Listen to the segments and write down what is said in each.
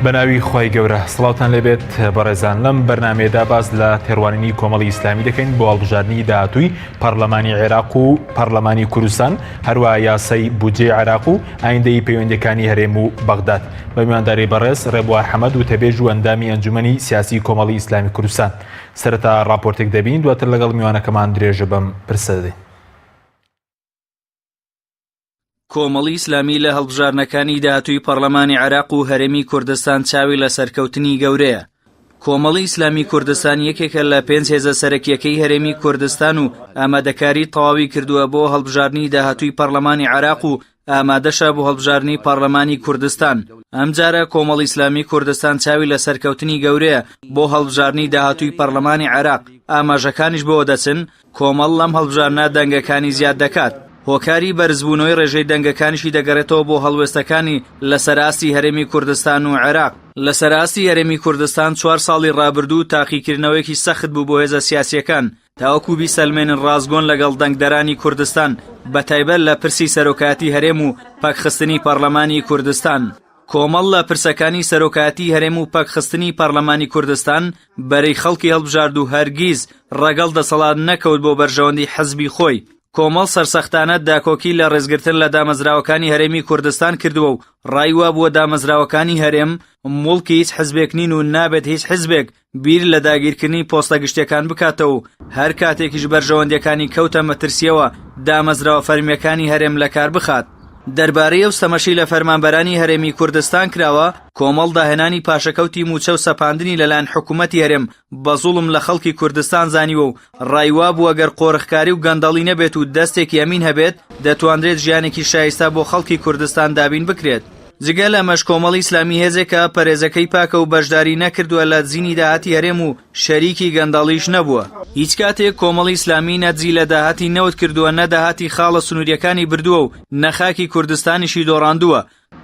بەناوی خۆی گەورە سڵاوتان لێبێت بەڕێزان لەم بەرنامێدا باز لە تێڕوانینی کۆمەڵی ئیسلامی دەکەین بۆ هەڵبژاردننی داهاتووی پەرلەمانی عێراق و پەرلەمانی کوردستان هەروە یاسای بودجێ عێراق و ئایندەی پەیوەندیەکانی هەرێم و بەغداد بە میوانداری بەڕێز ڕێبوار حەمەد و تەبێژ و ئەندامی ئەنجومەنی سیاسی کۆمەڵی ئیسلامی کوردستان. سەرەتا راپۆرتێک دەبین دواتر لەگەڵ میوانەکەمان درێژە بەم پرسە دەدەین. کۆمەڵی ئیسلامی لە هەڵبژارنەکانی داهاتووی پەرلەمانی عێراق و هەرێمی کوردستان چاوی لە سەرکەوتنی گەورەیە. کۆمەڵی ئیسلامی کوردستان یەکێکە لە 5 هێزە سەرەکیەکەی هەرێمی کوردستان و ئامادەکاری تەواوی کردووە بۆ هەڵبژاردننی داهاتووی پەرلەمانی عێراق و ئامادەشە بۆ هەڵبژاردننی پەرلەمانی کوردستان. ئەمجارە کۆمەڵی ئیسلامی کوردستان چاوی لە سەرکەوتنی گەورەیە بۆ هەڵبژاردننی داهاتووی پەرلەمانی عێراق. ئاماژەکانیش بۆ دەچن کۆمەڵ لەم هەڵبژاردنە دەنگەکانی زیاد دەکات. هۆکاری بەرزبوونەوەی ڕێژەی دەنگەکانیشی دەگەڕێتەوە بۆ هەڵوێستەکانی لە سەراستی هەرێمی کوردستان و عێراق. لە سەراستی هەرێمی کوردستان 4 ساڵی ڕابردوو تاقیکردنەوەیەکی سەخت بوو بۆ هێزە سیاسیەکان تاوەکو بیسەلمێنن ڕازگۆن لەگەڵ دەنگدەرانی کوردستان بەتایبەت لە پرسی سەرۆکایەتی هەرێم و پاکخستنی پەرلەمانی کوردستان. کۆمەڵ لە پرسەکانی سەرۆکایەتی هەرێم و پاکخستنی پەرلەمانی کوردستان بەرەی خەڵکی هەڵبژارد و هەرگیز ڕەگەڵ دەسەڵات نەکەوت بۆ بەرژەوەندی حەزبی خۆی. کۆمەڵ سەرسەختانە داکۆکی لە ڕێزگرتن لە دامەزراوەکانی هەرێمی کوردستان کردووە و ڕایوا بووە دامەزراوەکانی هەرێم موڵکی هیچ حزبێک نین و نابێت هیچ حزبێک بیر لە داگیرکردنی پۆستە گشتیەکان بکاتەوە و هەر کاتێکیش بەرژەوەندیەکانی کەوتە مەترسیەوە دامەزراوە فەرمیەکانی هەرێم لە کار بخات. دەربارەی ئەو سەمەشی لە فەرمانبەرانی هەرێمی کوردستان کراوە کۆمەڵ داهێنانی پاشەکەوتی موچە و سەپاندنی لەلایەن حکوومەتی هەرێم بە زوڵم لە خەڵکی کوردستان زانیوە و ڕایوا بووە گەر قۆڕخکاری و گەندەڵی نەبێت و دەستێکی ئەمین هەبێت دەتوانرێت ژیانێکی شایستە بۆ خەڵکی کوردستان دابین بکرێت. جگە لەمەش کۆمەڵی ئیسلامی هێزێکە پەرێزەکەی پاکە و بەشداری نەکردووە لە دزینی داهاتی هەرێم و شەریکی گەندەڵیش نەبووە. هیچ کاتێک کۆمەڵی ئیسلامی نەدزی لە داهاتی نەوت کردووە نەداهاتی خاڵە سنووریەکانی بردووە و نەخاکی کوردستانیشی دۆڕاندووە.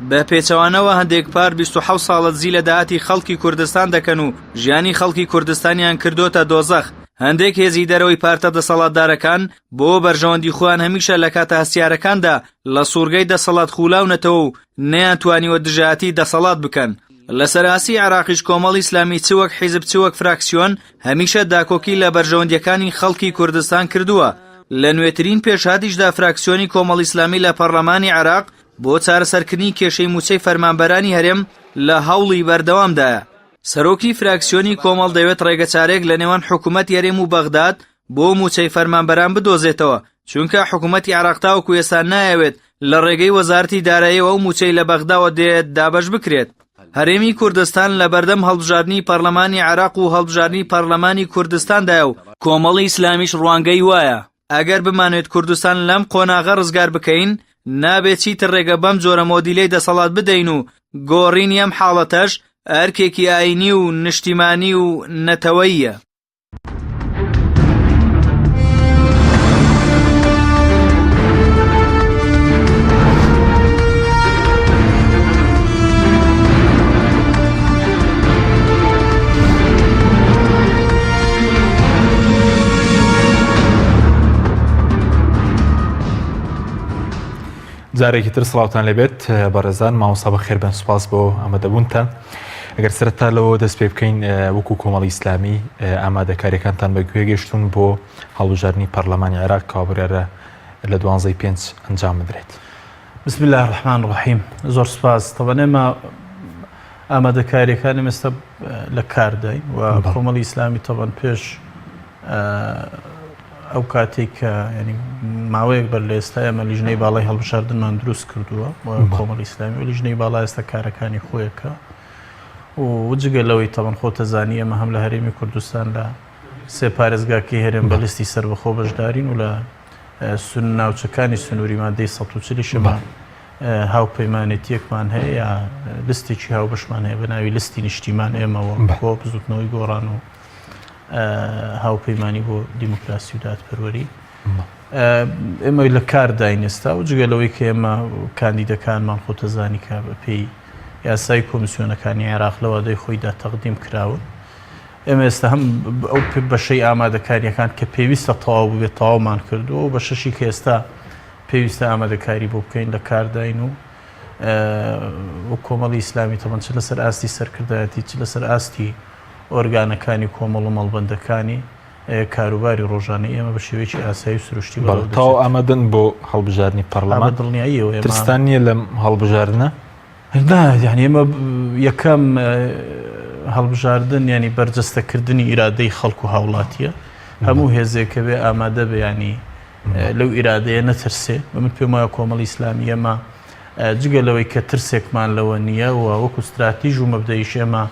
بە پێچەوانەوە هەندێک پار 27 ساڵە دزی لە داهاتی خەڵکی کوردستان دەکەن و ژیانی خەڵکی کوردستانیان کردوتە دۆزەخ. هەندێک هێزی دەرەوەی پارتە دەسەڵاتدارەکان بۆ بەرژەوەندی خۆیان هەمیشە لە کاتە هەستیارەکاندا لە سوورگەی دەسەڵات خولاونەتەوە و نەیانتوانیوە دژایەتی دەسەڵات بکەن. لە سەراسی عێراقیش کۆمەڵی ئیسلامی چوەک حیزب چوەک فراکسیۆن هەمیشە داکۆکی لە بەرژەوەندیەکانی خەڵکی کوردستان کردووە. لە نوێترین پێشهادیشدا فراکسیۆنی کۆمەڵی ئیسلامی لە پەرلەمانی عێراق بۆ چارەسەرکردنی کێشەی موچەی فەرمانبەرانی هەرێم لە هەوڵی بەردەوامدایە. سەرۆکی فراکسیۆنی کۆمەڵ دەوێت ڕێگەچارێک لە نێوان حکوومەتی هەرێم و بەغداد بۆ موچەی فەرمانبەران بدۆزێتەوە چونکە حکوومەتی عێراق تاوەکو ئێستا نایەوێت لە ڕێگەی وەزارەتی داراییەوە و موچەی لە بەغداوە دێت دابەش بکرێت. هەرێمی کوردستان لە بەردەم هەڵبژاردننی پەرلەمانی عێراق و هەڵبژاردننی پەرلەمانی کوردستاندایە و کۆمەڵی ئیسلامیش ڕوانگەی وایە ئەگەر بمانوێت کوردستان لەم قۆناغە ڕزگار بکەین نابێت چیتر ڕێگە بەم جۆرە مۆدیلەی دەسەڵات بدەین و گۆڕینی ئەم حاڵەتەش ئەرکێکی ئاینی و نیشتیمانی و نەتەوەییە. جارێکی تر سڵاوتان لێبێت بەڕێزان مامۆستا بەخێر بن سوپاس بۆ ئامادەبوونتان. ئەگەر سەرەتا لەوە دەست پێ بکەین وەکو کۆمەڵی ئیسلامی ئامادەکاریەکانتان بەگوێ گەشتون بۆ هەڵبژاردننی پەرلەمانی عێراق کابرارە لە 12/5 ئەنجام بدرێت. بسم الله الرحمن الرحیم. زۆر سپاس. تەبەن ئێمە ئامادەکاریەکانی ئێستا لە کار داین و کۆمەڵی ئیسلامی تەبەن پێش ئەو کاتێک ینی ماوەیەک بەر لە ئێستا ئێمە لیژنەی باڵای هەڵبژاردنمان دروست کردووە کۆمەڵی ئیسلامی و لیژنەی باڵا ئێستا کارەکانی خۆیەکە و جگە لەوەی تەبەن خۆتە زانی ئێمە هەم لە هەرێمی کوردستان لە 3 پارێزگاکەی هەرێم بە لیستی سەربەخۆ بەشدارین و لە ناوچەکانی سنووری مادەی 140 شەمان هاوپەیمانێتیەکمان هەیە یا لستێکی هاوبەشمان هەیە بە ناوی لستی نیشتیمان ئێمەوە بۆ بزوتنەوەی گۆڕان و هاوپەیمانی بۆ دیموکراسی و دادپەروەری ئێمە لە کار داین ئێستا و جگە لەوەی کە ئێمە کاندیدەکانمان خۆتە زانی کە بە پێی یاسای کۆمیسیۆنەکانی عێراق لەوادەی خۆیدا تەقدیم کراون ئێمە ئێستا هەم ئەو بەشەی ئامادەکاریەکان کە پێویستە تەواو بێت تەواومان کردووە و بە شەشی کە ئێستا پێویستە ئامادەکاری بۆ بکەین لە کارداین و و کۆمەڵی ئیسلامی تەمەەن چ لەسەر ئاستی سەرکردایەتی چ لەسەر ئاستی ئۆرگانەکانی کۆمەڵ و مەڵبەندەکانی کاروباری ڕۆژانەی ئێمە بە شێوەیەکی ئاسایی و سروشتی تاو ئامادەن بۆ هەڵبژاردننی پەرلەمان دڵنیاییەوە ترستان نییە لەم هەڵبژاردنە؟ یعنی ئێمە یەکەم هەڵبژاردن ینی بەرجەستەکردنی ئیرادەی خەڵکو هاوڵاتیە هەموو هێزێکە بێ ئامادە بێ ینی لەو ئیرادەیە نەترسێ من پێم وایە کۆمەڵی ئیسلامی ئێمە جگە لەوەی کە ترسێکمان لەوە نییە و وەکو استراتیژ و مەبدەیش ئێمە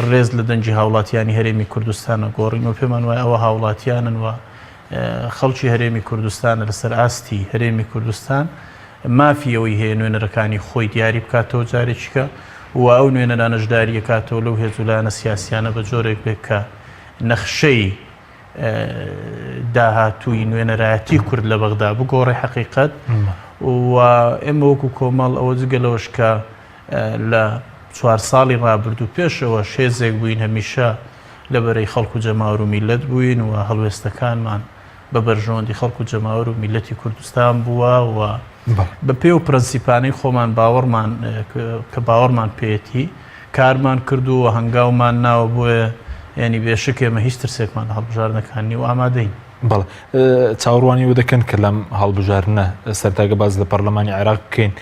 ڕێز لە دەنجی هاوڵاتیانی هەرێمی کوردستانە گۆڕینەوە پێمان وایە ئەوە هاوڵاتیانن و خەڵکی هەرێمی کوردستانە لەسەر ئاستی هەرێمی کوردستان مافیەوەی هەیە نوێنەرەکانی خۆی دیاری بکاتەوە جارێکیکە و ئەو نوێنەرانەشداری کاتەوە لەو هێزولانە سیاسیانە بە جۆرێک بێت کە نەخشەی داهاتووی نوێنەرایەتی کورد لە بەغدا بگۆڕی حقیقەت و ئێمە وەکو کۆمەڵ ئەوە جگەلەوەش کە لە 4 ساڵی ڕابردوو پێشەوە شێزێک بووین هەمیشە لەبەرەی خەڵکو و جەماوەر و میلەت بووین و هەڵوێستەکانمان بە بەرژەوەندی خەڵکو و جەماوەر و میلەتی کوردستان بووە و بە پێ و پرەنسیپانەی خۆمان باوەڕمان کە باوەڕمان پێێتی کارمان کردو و هەنگاومان ناوە بۆیە ینی بێشک ئێمە هیچ ترسێکمان هەڵبژاردنەکانی و ئامادەین. بەڵێ چاوەڕوانی و دەکەن کە لەم هەڵبژاردنە سەرتاگە باز لە پەرلەمانی عێراق بکەین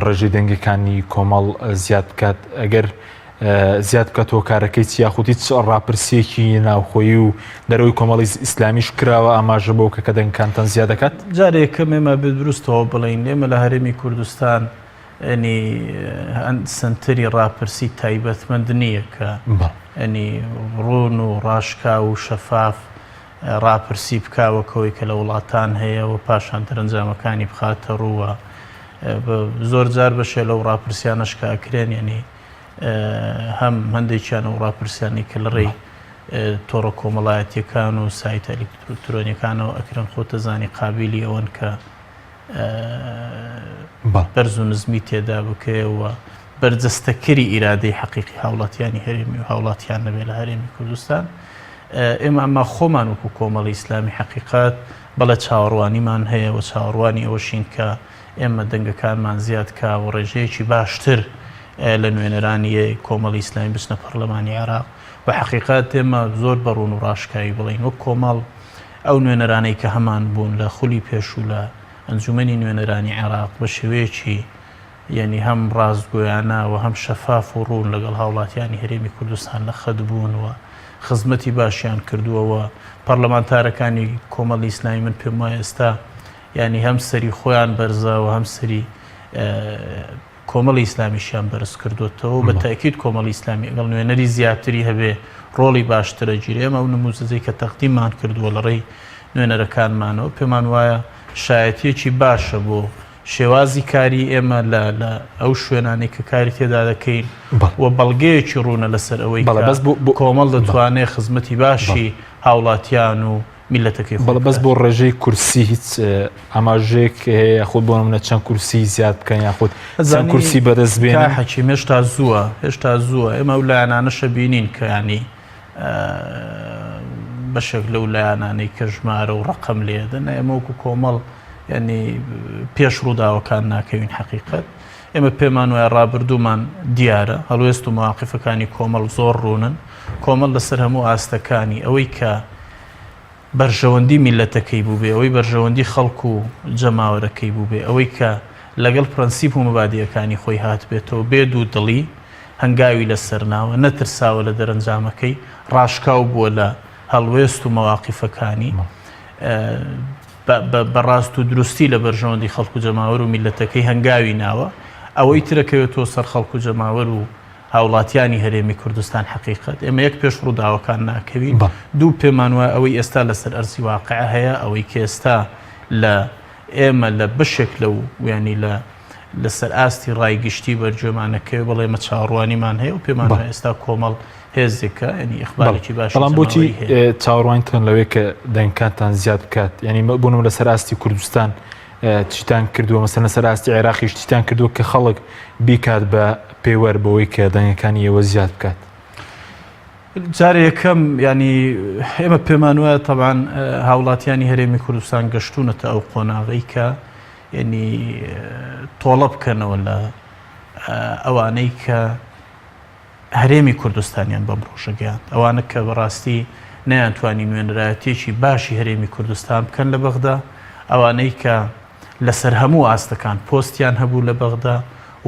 ڕێژەی دەنگەکانی کۆمەڵ زیاد بکات ئەگەر زیاد بکاتەوە کارەکەی چیاخوتی چ ڕاپرسیەکی ناوخۆیی و دەرەوەی کۆمەڵی ئیسلامیش کراوە ئاماژە بۆ کە دەنگکانتان زیاد دەکات؟ جارێکەکەم ئێمە دروستەوە بڵین ئێمە لە هەرێمی کوردستان ئەنی سنتری ڕاپرسی تایبەتمەند نییە کە ئەنی ڕۆن و ڕاشکا و شەفاف ڕاپرسی بکاوەکەوەی کە لە وڵاتان هەیە و پاشان دەرەنجامەکانی بخاتە ڕووە زۆر جار بەشێ لەو ڕاپرسیانەشکاکرێن ینی هەم هەندێکیان و ڕاپرسیانی کە لە ڕێی تۆڕە کۆمەڵایەتیەکان و سایتە ئەلکترۆنیەکانەوە ئەکرن خۆتەزانی قابلی ئەوەن کە بەرز و نزمی تێدا بکەوە بەرجەستەکەری ئیرادەی حەقیقی هاوڵاتیانی هەرێمی و هاوڵاتیان نەبێت لە هەرێمی کوردستان ئێمە ئەمە خۆمان وەکو کۆمەڵی ئیسلامی حەقیقەت بەڵە چاوەڕوانیمان هەیە و چاوەڕوانی ئەوەشین کە ئێمە دەنگەکانمان زیاد کا و ڕێژەیەکی باشتر لە نوێنەرانی کۆمەڵی ئیسلامی بچنە پەرلەمانی عێراق و حەقیقەت ئێمە زۆر بەڕوون و ڕاشکایی بڵین وەک کۆمەڵ ئەو نوێنەرانەی کە هەمان بوون لە خولی پێش و لە ئەنجومەنی نوێنەرانی عێراق بە شێوەیەکی یعنی هەم ڕازگۆیانە و هەم شەفاف و ڕوون لەگەڵ هاوڵاتیانی هەرێمی کوردستان لە خەت بوون و خزمەتی باشیان کردووەوە پەرلەمانتارەکانی کۆمەڵی ئیسلامی من پێم وایە ئێستا ینی هەم سەری خۆیان بەرزەوە هەم سەری کۆمەڵی ئیسلامیشیان بەرز کردوێتەوە بە تاکید کۆمەڵی ئیسلامی ئەگەڵ نوێنەری زیاتری هەبێ ڕۆڵی باشترە گیرێ ئەمە و نموزەی کە تەقدیممان کردووە لە ڕێی نوێنەرەکانمانەوە پێمان وایە شایەتیەکی باشە بۆ شێوازی کاری ئێمە لە ئەو شوێنانەی کە کاری تێدا دەکەین و بەڵگەیەکی ڕوونە لەسەر ئەوەی کۆمەڵ دەتوانێت خزمەتی باشی هاوڵاتیان و میلەتەکەی بەڵە بەس بۆ ڕێژەی کورسی هیچ ئاماژەیەک هەیە خۆت بۆ منە چەند کورسی زیاد بکەن یاخود چەند کورسی بەدەستبێنە حەکیم هێشتا زووە ئێمە ئەو لایەنانەشە بینین کە ینی بەشێک لەو لایەنانەی کە ژمارە و ڕقم لێدەن ئێمە وەکو کۆمەڵ ینی پێش ڕووداوەکان ناکەوین حەقیقەت ئێمە پێمان وایە ڕابردوومان دیارە هەڵوێست و مواقفەکانی کۆمەڵ زۆر ڕوونن کۆمەڵ لەسەر هەموو ئاستەکانی ئەوەی کە بەرژەوەندی میلەتەکەی بوو بێ ئەوەی بەرژەوەندی خەڵکو و جەماوەرەکەی بوو بێ ئەوەی کە لەگەڵ پرەنسیپ و مەبادیەکانی خۆی هات بێتەوە بێد و دڵی هەنگاوی لەسەر ناوە نەترساوە لە دەرەنجامەکەی ڕاشکاو بووە لە هەڵوێست و مەواقفەکانی بەڕاست و دروستی لە بەرژەوەندی خەڵکو و جەماوەر و میلەتەکەی هەنگاوی ناوە ئەوەی ترەکەوێتەوە سەر خەڵکو و جەماوەر و هاوڵاتیانی هەرێمی کوردستان حەقیقەت ئێمە یەک پێش ڕووداوەکان ناکەوین دوو پێمان وایە ئەوەی ئێستا لەسەر ئەرزی واقع هەیە ئەوەی کە ئێستا لە ئێمە لە بشێک لەو ینی لەسەر ئاستی ڕایگشتی بەرجێمانەکەی بەڵێ ئێمە چاوەڕوانیمان هەیە و پێمان ئێستا کۆمەڵ هێزێکە ینی ئیخبارێکی باش بەڵام بۆچی چاوەڕوانتان لەوەی کە دەنگکانتان زیاد بکات ینی بوونم لەسەر ئاستی کوردستان چیتان کردووە مەسەن لەسەر ئاستی عێراقیش چیتان کردووە کە خەڵک بیکات بە پێوەەر بەوەی کە دەنگەکانی ئێوە زیاد بکات جارێ یەکەم ینی ئێمە پێمان وایە تەبعاً هاوڵاتیانی هەرێمی کوردستان گەشتونەتە ئەو قۆناغی کە ینی تۆڵە بکەنەوە ئەوانەی کە هەرێمی کوردستانیان بەم ڕۆژەگەیان ئەوانە کە بەڕاستی نەیانتوانی نوێنەرایەتێکی باشی هەرێمی کوردستان بکەن لە بەغدا ئەوانەی کە لەسەر هەموو ئاستەکان پۆستیان هەبوو لە بەغدا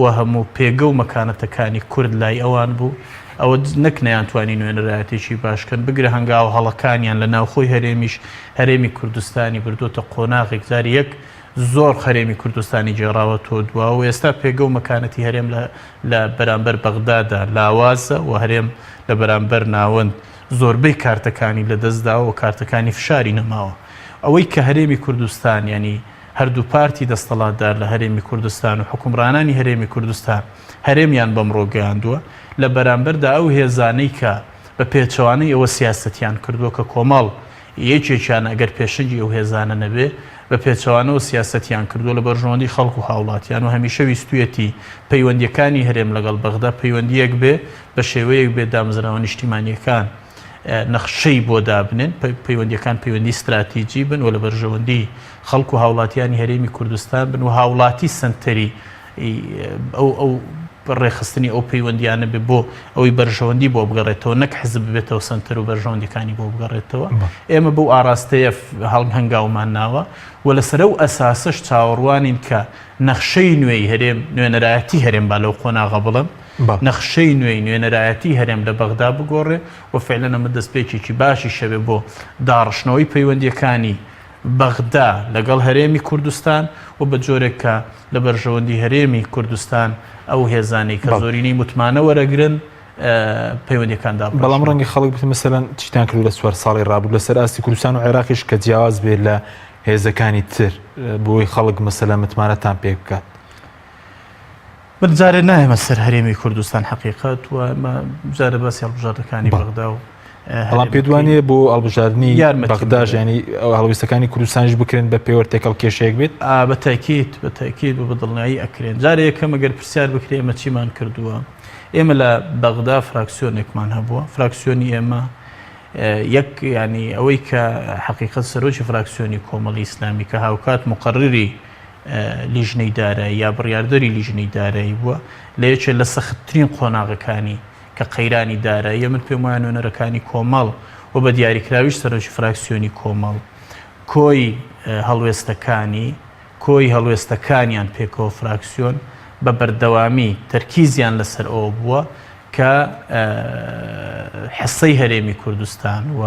و هەموو پێگە و مەکانەتەکانی کورد لای ئەوان بوو ئەوە نەک نەیانتوانی نوێنەرایەتێکی باشکەن بگرە هەنگاو هەڵەکانیان لە ناوخۆی هەرێمیش هەرێمی کوردستانی بردوتە قۆناغێک زاری یەک زۆر هەرێمی کوردستانی جێڕاوە تۆ دوا و ئێستا پێگە و مەکانەتی هەرێم لە بەرامبەر بەغدادا لاوازە و هەرێم لە بەرامبەر ناوەند زۆربەی کارتەکانی لەدەستداوە و کارتەکانی فشاری نەماوە ئەوەی کە هەرێمی کوردستان ینی هەردوو پارتی دەستەڵاتدار لە هەرێمی کوردستان و حکومڕانانی هەرێمی کوردستان هەرێمیان بەمڕۆ گەیاندووە لە بەرامبەردا ئەو هێزانەی کە بە پێچەوانەی ئەوە سیاسەتیان کردووە کە کۆمەڵ یەکێکیان ئەگەر پێشنجی ئەو هێزانە نەبێ بە پێچەوانەوە سیاسەتیان کردووە لە بەرژەوەندی خەڵک و هاوڵاتیان و هەمیشە ویستویەتی پەیوەندیەکانی هەرێم لەگەڵ بەغدا پەیوەندیەک بێ بە شێوەیەک بێ دامزراوە نیشتیمانیەکان نەخشەی بۆ دابنێن پەیوەندیەکان پەیوەندی استراتیجی بن و لە بەرژەوەندی خەڵک و هاوڵاتیانی هەرێمی کوردستان بن و هاوڵاتی سنتەری ئەو ڕێخستنی ئەو پەیوەندیانە بێ بۆ ئەوەی بەرژەوەندی بۆ بگەڕێتەوە نەک حزب بێتەوە سنتەر و بەرژەوەندەکانی بۆ بگەڕێتەوە ئێمە بەو ئاراستەیە هەنگاومان ناوە و لەسەر ئەو ئەساسش چاوەڕوانین کە نەخشەی نوێی هەرێم نوێنەرایەتی هەرێم با لەو قۆناغە بڵم نەخشەی نوێی نوێنەرایەتی هەرێم لە بەغدا بگۆڕێ و فعلەن ئەمە دەستپێکێکی باشی شەوێ بۆ داڕشنەوەی پەیوەندیەکانی بەغدا لەگەڵ هەرێمی کوردستان و بە جۆرێک کە لە بەرژەوەندی هەرێمی کوردستان ئەو هێزانەی کە زۆرینەی متمانە وەرەگرن پەیوەندیەکاندا بەڵام ڕەنگی خەڵک بتە مەسەلەن چیتان کرد لە 4 ساڵی ڕابوو لەسەر ئاستی کوردستان و عێراقیش کە جیاواز بێت لە هێزەکانی تر بۆی خەڵک مەسەلەن متمانەتان پێ بکات بجارێ نایەمە سەر هەرێمی کوردستان حقیقەت و جارە باسی هەڵبژاردەکانی بەغدا و بەڵام پێدوانێ بۆ هەڵبژاردننی بەغداش ینی هەڵویستەکانی کوردستانیش بکرێن بە پێوە تێکەڵ کێشەیەک بێت بە تاکید بە بەدڵنیایی ئەکرێن جارە یەکەم ئەگەر پرسیار بکرێ ئێمە چیمان کردووە ئێمە لە بەغدا فراکسیۆنێکمان هەبووە فراکسیۆنی ئێمە یەک ینی ئەوەی کە حقیقەت سەرۆکی فراکسیۆنی کۆمەڵی ئیسلامی کە هاوکات مقرری لیژنەی دارایی یا بڕیاردەری لیژنەی دارایی بووە لە یەکێک لە سەختترین قۆناغەکانی کە قەیرانی دارایی من پێم وایە نوێنەرەکانی کۆمەڵ و بە دیاریکراویش سەرۆکی فراکسیۆنی کۆمەڵ کۆی هەڵوێستەکانیان پێکەوە فراکسیۆن بە بەردەوامی تەرکیزیان لەسەر ئەوە بووە کە حسەی هەرێمی کوردستان و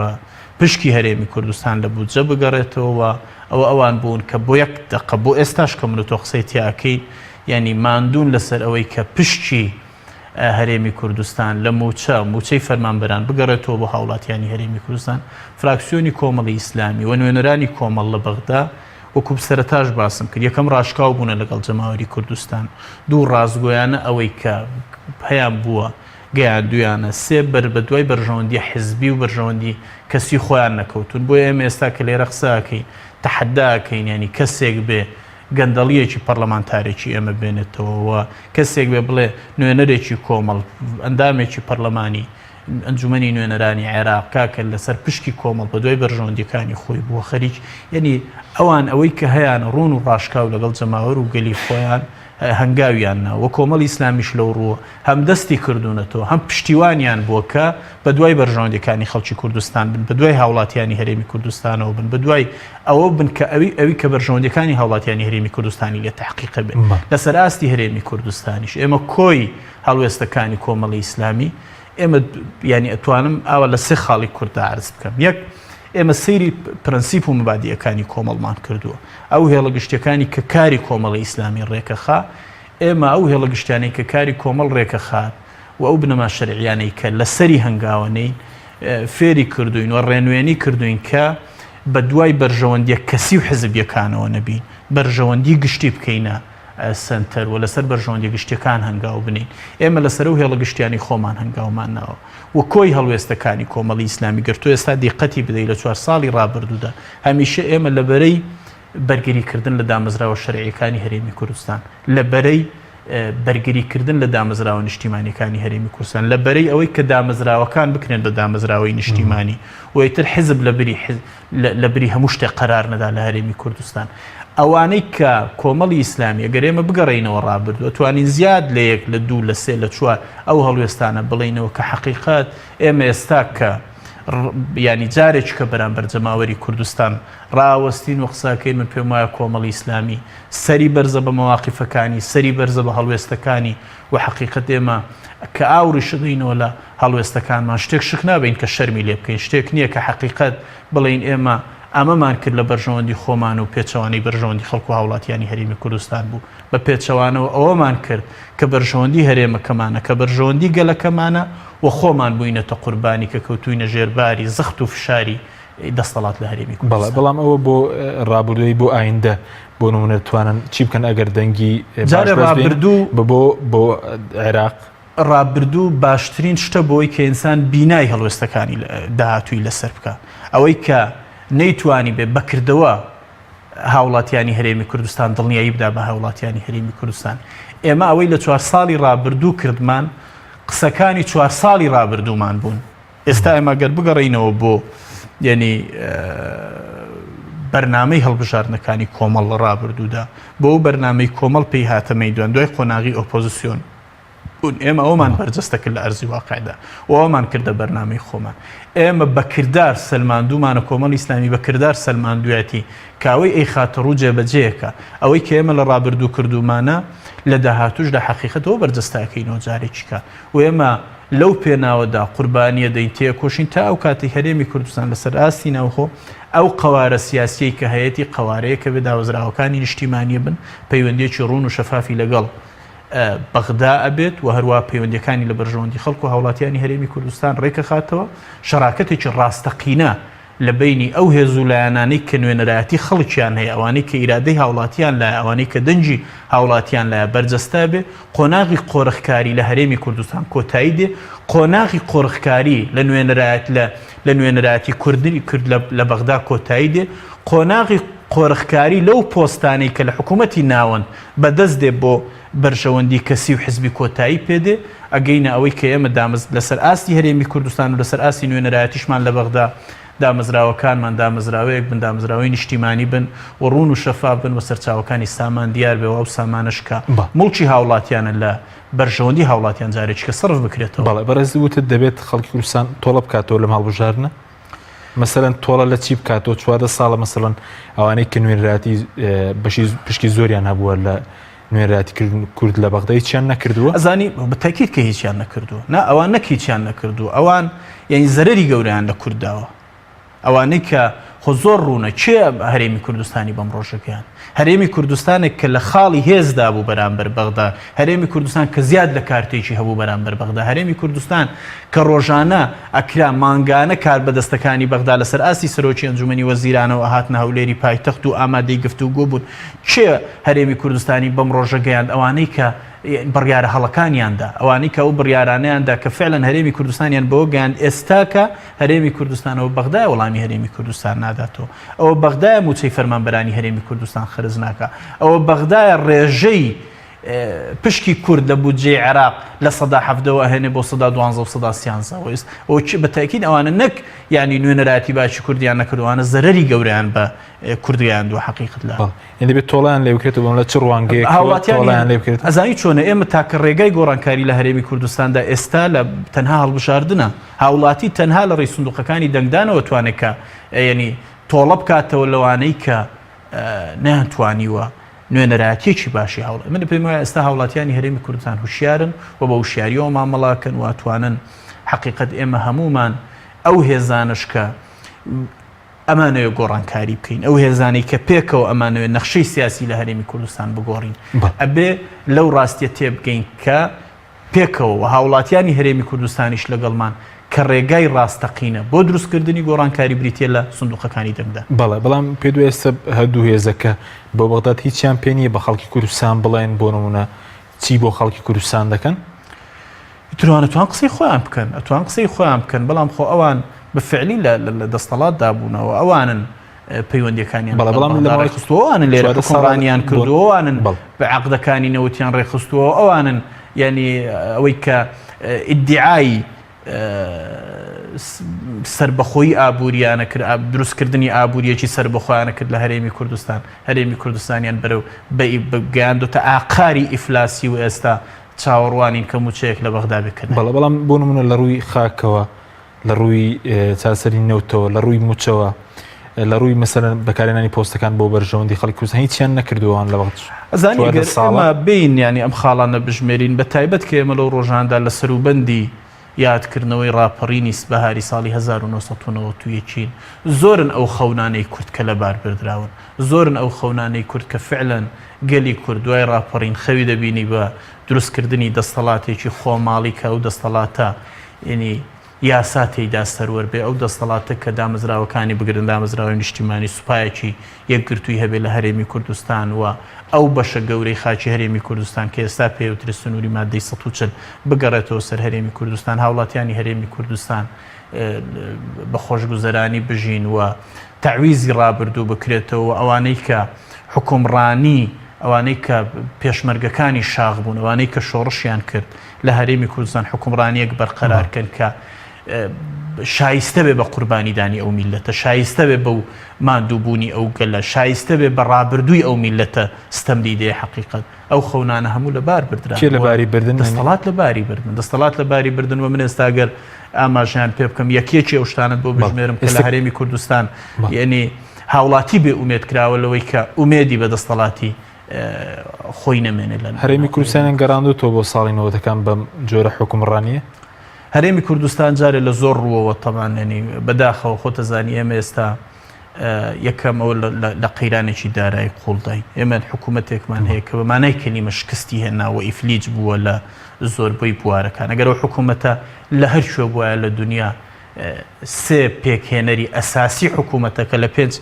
پشکی هەرێمی کوردستان لە بودجە بگەڕێتەوە ئەوان بوون کە بۆ یەک دقە بۆ ئێستاش کە من تۆ قسەی تیاکەین ینی ماندوون لەسەر ئەوەی کە پشتی هەرێمی کوردستان لە موچەی فەرمانبەران بگەڕێتەوە بۆ هاوڵاتیانی هەرێمی کوردستان فراکسیۆنی کۆمەڵی ئیسلامی و نوێنەرانی کۆمەڵ لە بەغدا وەکو سەرەتاش باسم کرد یەکەم ڕاشکاو بوونە لەگەڵ جەماوەری کوردستان دوو ڕازگۆیانە ئەوەی کە پێیان بووە گەیاندویانە سێ بە دوای بەرژەوەندی حزبی و بەرژەوەندی کەسی خۆیان نەکەوتون بۆ ئێمە ئێستا کە لێرە قساکەین تەحەداکەین ینی کەسێک بێ گەندەڵیەکی پەرلەمانتارێکی ئێمە بێنێتەوە کەسێک بێ بڵێ نوێنەرێکی کۆمەڵ ئەندامێکی پەرلەمانی ئەنجومەنی نوێنەرانی عێراق کاکە لەسەر پشکی کۆمەڵ بە دوای بەرژەوەندیەکانی خۆی بووە خەریک یعنی ئەوان ئەوەی کە هەیەیان ڕوون و ڕاشکاو لەگەڵ جەماوەر و گەلی خۆیان هەنگاویان ناوە کۆمەڵی ئیسلامیش لەو ڕووە هەم دەستی کردوونەتەوە هەم پشتیوانیان بووە کە بە دوای بەرژەوەندەکانی خەڵکی کوردستان بن بە دوای هاوڵاتیانی هەرێمی کوردستانەوە بن بە دوای ئەوە بن کە ئەوی کە بەرژەوەندەکانی هاوڵاتیانی هەرێمی کوردستانی لێ تحقیق بێت لەسەر ئاستی هەرێمی کوردستانیش ئێمە کۆی هەڵوێستەکانی کۆمەڵی ئیسلامی ئێمە ینی ئەتوانم ئاوە لە سێ خاڵی کووردا عرض بکەم یەک ئێمە سەیری پرەنسیپ و مبادیەکانی کۆمەڵمان کردووە ئەو هێڵە گشتەکانی کە کاری کۆمەڵی ئیسلامی ڕێکەخا ئێمە ئەو هێڵە گشتیانەی کە کاری کۆمەڵ ڕێکەخات و ئەو بنەما شەرعیانەی کە لەسەری هەنگاوانەی فێری کردوین و ڕێنوێنی کردوین کە بە دوای بەرژەوەندیە کەسی و حزبیەکانەوە نەبین بەرژەوەندی گشتی بکەینە سنتەر و لەسەر بەرژەوەندی گشتیەکان هەنگاو بنین ئێمە لەسەر و هێڵە گشتیانی خۆمان هەنگاومان ناوە و کۆی هەڵوێستەکانی کۆمەڵی ئیسلامی گرتو ئێستا دیقەتی بدەیت لە 4 ساڵی ڕابردوودا هەمیشە ئێمە لەبەرەی بەرگریکردن لە دامەزراوە شەرعیەکانی هەرێمی کوردستان لەبەرەی بەرگریکردن لە دامەزراوە نیشتیمانیەکانی هەرێمی کوردستان لەبەرەی ئەوەی کە دامەزراوەکان بکرێن بە دامەزراوەی نیشتیمانی و ئیتر حزب لەبری هەموو شتێک قەرار نەدا لە هەرێمی کوردستان ئەوانەی کە کۆمەڵی ئیسلامی ئەگەر ئێمە بگەڕێینەوە ڕابردووە توانین زیاد لە یەک لە دوو لە سێ لە چوار ئەو هەڵوێستانە بڵێنەوە کە حەقیقەت ئێمە ئێستا کە ینی جارێک کە بەرامبەر جەماوەری کوردستان ڕاوەستین و قساکەی من پێم وایە کۆمەڵی ئیسلامی سەری بەرزە بە مەواقیفەکانی سەری بەرزە بە هەڵوێستەکانی و حەقیقەت ئێمە کە ئاوری شدینەوە لە هەڵوێستەکانمان شتێک شک نابین کە شەرمی لێ بکەین شتێک نییە کە حەقیقەت بڵین ئێمە ئەمەمان کرد لە بەرژەوەندی خۆمان و پێچەوانەی بەرژەوەندی خەڵکو و هاوڵاتیانی هەرێمی کوردستان بوو بە پێچەوانەوە ئەوەمان کرد کە بەرژەوەندی هەرێمەکەمانە کە بەرژەوەندی گەلەکەمانە و خۆمان بووینەتە قوربانی کە کەوتوینە ژێرباری زەخت و فشاری دەسەڵات لە هەرێمی کوردستان. بەڵام ئەوە بۆ ڕابردووی بۆ ئایندە بۆ نمونە توانن چی بکەن ئەگەر دەنگی بۆ عێراق ڕابردوو باشترین شتە بۆی کە ئینسان بینای هەڵوێستەکانی داهاتووی لەسەر بکە ئەوەی کە نەیتوانی بێ بەکردەوە هاوڵاتیانی هەرێمی کوردستان دڵنیایی بدا بە هاوڵاتیانی هەرێمی کوردستان. ئێمە ئەوەی لە 4 ساڵی ڕابردوو کردمان قسەکانی 4 ساڵی ڕابردوومان بوون. ئێستا ئێمە گەر بگەڕینەوە بۆ یعنی بەرنامەی هەڵبژاردنەکانی کۆمەڵ لە ڕابردوودا بۆ ئەو بەرنامەی کۆمەڵ پێی هاتەمەی دوای قۆناغی ئۆپۆزیسیۆن ئێمە ئەومان بەرجەستە کرد لە ئەرزی واقعدا و ئەومان کردە بەرنامەی خۆمان. ئێمە بەکردار سەلماندوومانە کۆمەڵی ئیسلامی بەکردار سەلماندویەتی کاوەی ئەی خاتە ڕوو جێبەجێیەکە ئەوەی کە ئێمە لە ڕابردوو کردومانە لە داهاتوش لە حەقیقەتەوە بەرجەستاکەینەوە جارێکیکە و ئێمە لەو پێناوەدا قوربانیە دەین تێکۆشین تا ئەو کاتی هەرێمی کوردستان لەسەر ئاستی ناوخۆ ئەو قەوارە سیاسیی کە هەیەی قەوارەیە کە بێ داوەزراوەکانی نیشتیمانیە بن پەیوەندیەکی ڕوون و شەفافی لەگەڵ بەغدا ئەبێت و هەروە پەیوەندیەکانی لە بەرژەوەندی خەڵکو و هاوڵاتیانی هەرێمی کوردستان ڕێکە خاتەوە شەراکەتێکی ڕاستەقینە لە بینی ئەو هێزولایانانەی کە نوێنەرایەتی خەڵکیان هەیە ئەوانەی کە ئیرادەی هاوڵاتیان لایە ئەوانەی کە دەنجی هاوڵاتیان لایە بەرجەستا بێ قۆناغی قۆرخکاری لە هەرێمی کوردستان کۆتایی دێ قۆناغی قۆرخکاری لە نوێنەرایەتی کوردی کرد لە بەغدا کۆتایی دێ قۆناغی قۆرخکاری لەو پۆستانەی کە لە حکوومەتی ناوەند بەدەست دێ بۆ بەرژەوەندی کەسی و حزبی کۆتایی پێدێ ئەگەینە ئەوەی کە ئێمە دامەز لەسەر ئاستی هەرێمی کوردستان و لەسەر ئاستی نوێنەرایەتیشمان لە بەغدا دامەزراوەکانمان دامەزراوەیەک بن دامەزراوەی نیشتیمانی بن و ڕوون و شەفاف بن و سەرچاوەکانی سامان دیار بێەوە ئەو سامانشکە مڵکی هاوڵاتیانە لە بەرژەوەندی هاوڵاتیان جارێککە سەرف بکرێتەوە. بەڵێ بەڕێزی وتت دەبێت خەڵکی کوردستان تۆڵە بکاتەوە لە هەڵبژاردنە مەسەلەن تۆڵە لە چی بکاتەوە 4 ساڵە مەسەڵەن ئەوانەی کە نوێنەرایەتی پشکی زۆریان هەبووە لە نوێنەرایەتی کورد لە بەغدا هیچیان نەکردووە ئەزانی بەتاکید کە هیچیان نەکردووە نا ئەوان نەک هیچیان نەکردووە ئەوان یعنی زەرەری گەورەیان لە کورداوە ئەوانەی کە خۆ زۆر ڕوونە چێ هەرێمی کوردستانی بەم ڕۆژەکەیان هەرێمی کوردستانێک کە لە خاڵی هێزدا بوو بەرامبەر بەغدا هەرێمی کوردستان کە زیاد لە کارتێکی هەبوو بەرامبەر بەغدا هەرێمی کوردستان کە ڕۆژانە ئەکرا مانگانە کار بەدەستەکانی بەغدا لەسەر ئاستی سەرۆکی ئەنجومەنی وەزیرانەوە هاتنە هەولێری پایتەخت و ئامادەی گفتوگۆ بوون چێ هەرێمی کوردستانی بەم ڕۆژەگەیان ئەوانەی کە بڕیارە هەڵەکانیاندا ئەوانەی کە ئەو بڕیارانەیاندا کە فعلەن هەرێمی کوردستانیان بەوە گەیاند ئێستاکە هەرێمی کوردستانەوە بەغدای وەڵامی هەرێمی کوردستان ناداتەوە ئەوە بەغدایە موچەی فەرمانبەرانی هەرێمی کوردستان خرج ناکە ئەوە بەغدایە ڕێژەی پشکی کورد لە بودجێ عێراق لە 170ەوە هێنێ بۆ 112 و 113 ئەو بەتاکید ئەوانە نەک یعنی نوێنەراتی باشی کوردیان نەکردوانە زەرەری گەورەیان بە کوردیان دو حقیقت لە دەبێت تۆڵیان لێ بکرێتەوە لە چ ڕوانگەیەک هاوڵاتیان لێ بکرێت ئەزانی چۆنە ئێمە تاکە ڕێگای گۆڕانکاری لە هەرێمی کوردستاندا ئێستا لە تەنها هەڵبژاردنە هاوڵاتی تەنها لە ڕێی سندوقەکانی دەنگدانەوە توانێکە یعنی تۆڵە بکاتەوە لەوانەی کە نەیانتوانیوە نوێنەرایەتێکی باشی هەوڵ من پێم وایە ئێستا هاوڵاتیانی هەرێمی کوردستان هوشیارن و بە وشیاریەوە مامەڵاکەن و ئەتوانن حقیقت ئێمە هەمومان ئەو هێزانش کە ئەمانەوێ گۆڕانکاری بکەین ئەو هێزانەی کە پێکەوە ئەمانەوێت نەخشەی سیاسی لە هەرێمی کوردستان بگۆڕین ئەبێ لەو ڕاستیە تێبگەین کە پێکەوە هاوڵاتیانی هەرێمی کوردستانیش لەگەڵمان کە ڕێگای ڕاستەقینە بۆ دروستکردنی گۆڕانکاری بریتە لە سندوقەکانی دەنگدا. بەڵێ بەڵام پێ دوێ ئێستا هەردوو هێزەکە بۆ بەغداد هیچیان پێ نییە بە خەڵکی کوردستان بڵێن بۆ نمونە چی بۆ خەڵکی کوردستان دەکەن ئەتوان قسەی خۆیان بکەن ئەتوان قسەی خۆیان بکەن بەڵام خۆ ئەوان بەفعلی لە دەستەڵات دابوونەوە ئەوانن پەیوەندیەکانیان بەڵام ڕێخستووەوانن لێرە حکومڕانیان کردووەوانن بە عەقدەکانی نەوتیان ڕێخستووە ئەوانن یعنی ئەوەی کە ئیدعای سربەخۆی ئابوووریانە کرد دروستکردنی ئابوووریەکی سربەخۆیانە کرد لە هەرێمی کوردستان هەرێمی کوردستانیان بەرەو گەیاندۆتە ئاقاری ئیفلاسی و ئێستا چاوەڕوانین کە موچەیەک لە بەغدا بکردن بەڵام بۆ نمونە لە ڕووی خاکەوە لە ڕووی چاسەری نەوتەوە لە ڕووی موچەوە لە ڕووی مەسەرەن بەکارێنانی پۆستەکان بۆ بەرژەوەندی خەڵکی کوردستان هیچیان نەکردووان لە وەخت ئەزانی ئێمە بین ینی ئەم خاڵانە بژمێرین بە تایبەت کە ئێمە لەو ڕۆژاندا لە سەروبەندی یادکردنەوەی ڕاپەڕینی بەهاری ساڵی 1990 زۆرن ئەو خەونانەی کورد کە لە بار بردراون زۆرن ئەو خەونانەی کورد کە فعلەن گەلی کورد دوای ڕاپەڕین خەوی دەبینی بە دروستکردنی دەستەڵاتێکی خۆماڵی کە ئەو دەستەڵاتە ینی یاسا تێیدا سەروەر بێ ئەو دەستەڵاتە کە دامەزراوەکانی بگرن دامەزراوەی نیشتیمانی سوپایەکی یەکگرتووی هەبێت لە هەرێمی کوردستان و ئەو بەشە گەورەی خاچی هەرێمی کوردستان کە ئێستا پێوترە سنووری مادەی 140 بگەڕێتەوە سەر هەرێمی کوردستان هاوڵاتیانی هەرێمی کوردستان بە خۆشگوزەرانی بژین و تعویزی ڕابردوو بکرێتەوە ئەوانەی کە حکومڕانی ئەوانەی کە پێشمەرگەکانی شاغ بوون ئەوانەی کە شۆڕشیان کرد لە هەرێمی کوردستان حکومڕانیەک بەرقەرارکەن کە شایستە بێ بە قوربانیدانی ئەو میلەتە شایستە بێ بەو ماندووبوونی ئەو گەلە شایستە بێ بە ڕابردووی ئەو میلەتە ستەمدیدەیە حەقیقەت ئەو خەونانە هەموو لە بار بردران لە باری بردن دەستەڵات لە باری بردن دەستەڵات لە باری بردن و من ئێستاگەر ئاماژیان پێ بکەم یەکێکی ئەو شتانت بۆ بژمێرم کە لە هەرێمی کوردستان یعنی هاوڵاتی بێ ئومێد کراوە لەوەی کە ئومێدی بە دەستەڵاتی خۆی نەمێنێت لە هەرێمی کوردستان گەڕاندوتەوە بۆ ساڵی نەوەتەکان بەم جۆرە حکومڕانیە هەرێمی کوردستان جارێ لە زۆر ڕووەوە تەمانێنی بەداخەوە خۆتەزانی ئێمە ئێستا یەکەم ئەوە لە قەیرانێکی دارایی قوڵدای ئێمە حکوومەتێکمان هەیە کە بەمانای کەلیمە شکستی هێناوە ئیفلیج بووە لە زۆربەی بوارەکان ئەگەر ئەو حکوومەتە لە هەر شوێ بووایە لە دنیا سێ پێکهێنەری ئەساسی حکوومەتەکە لە پێنج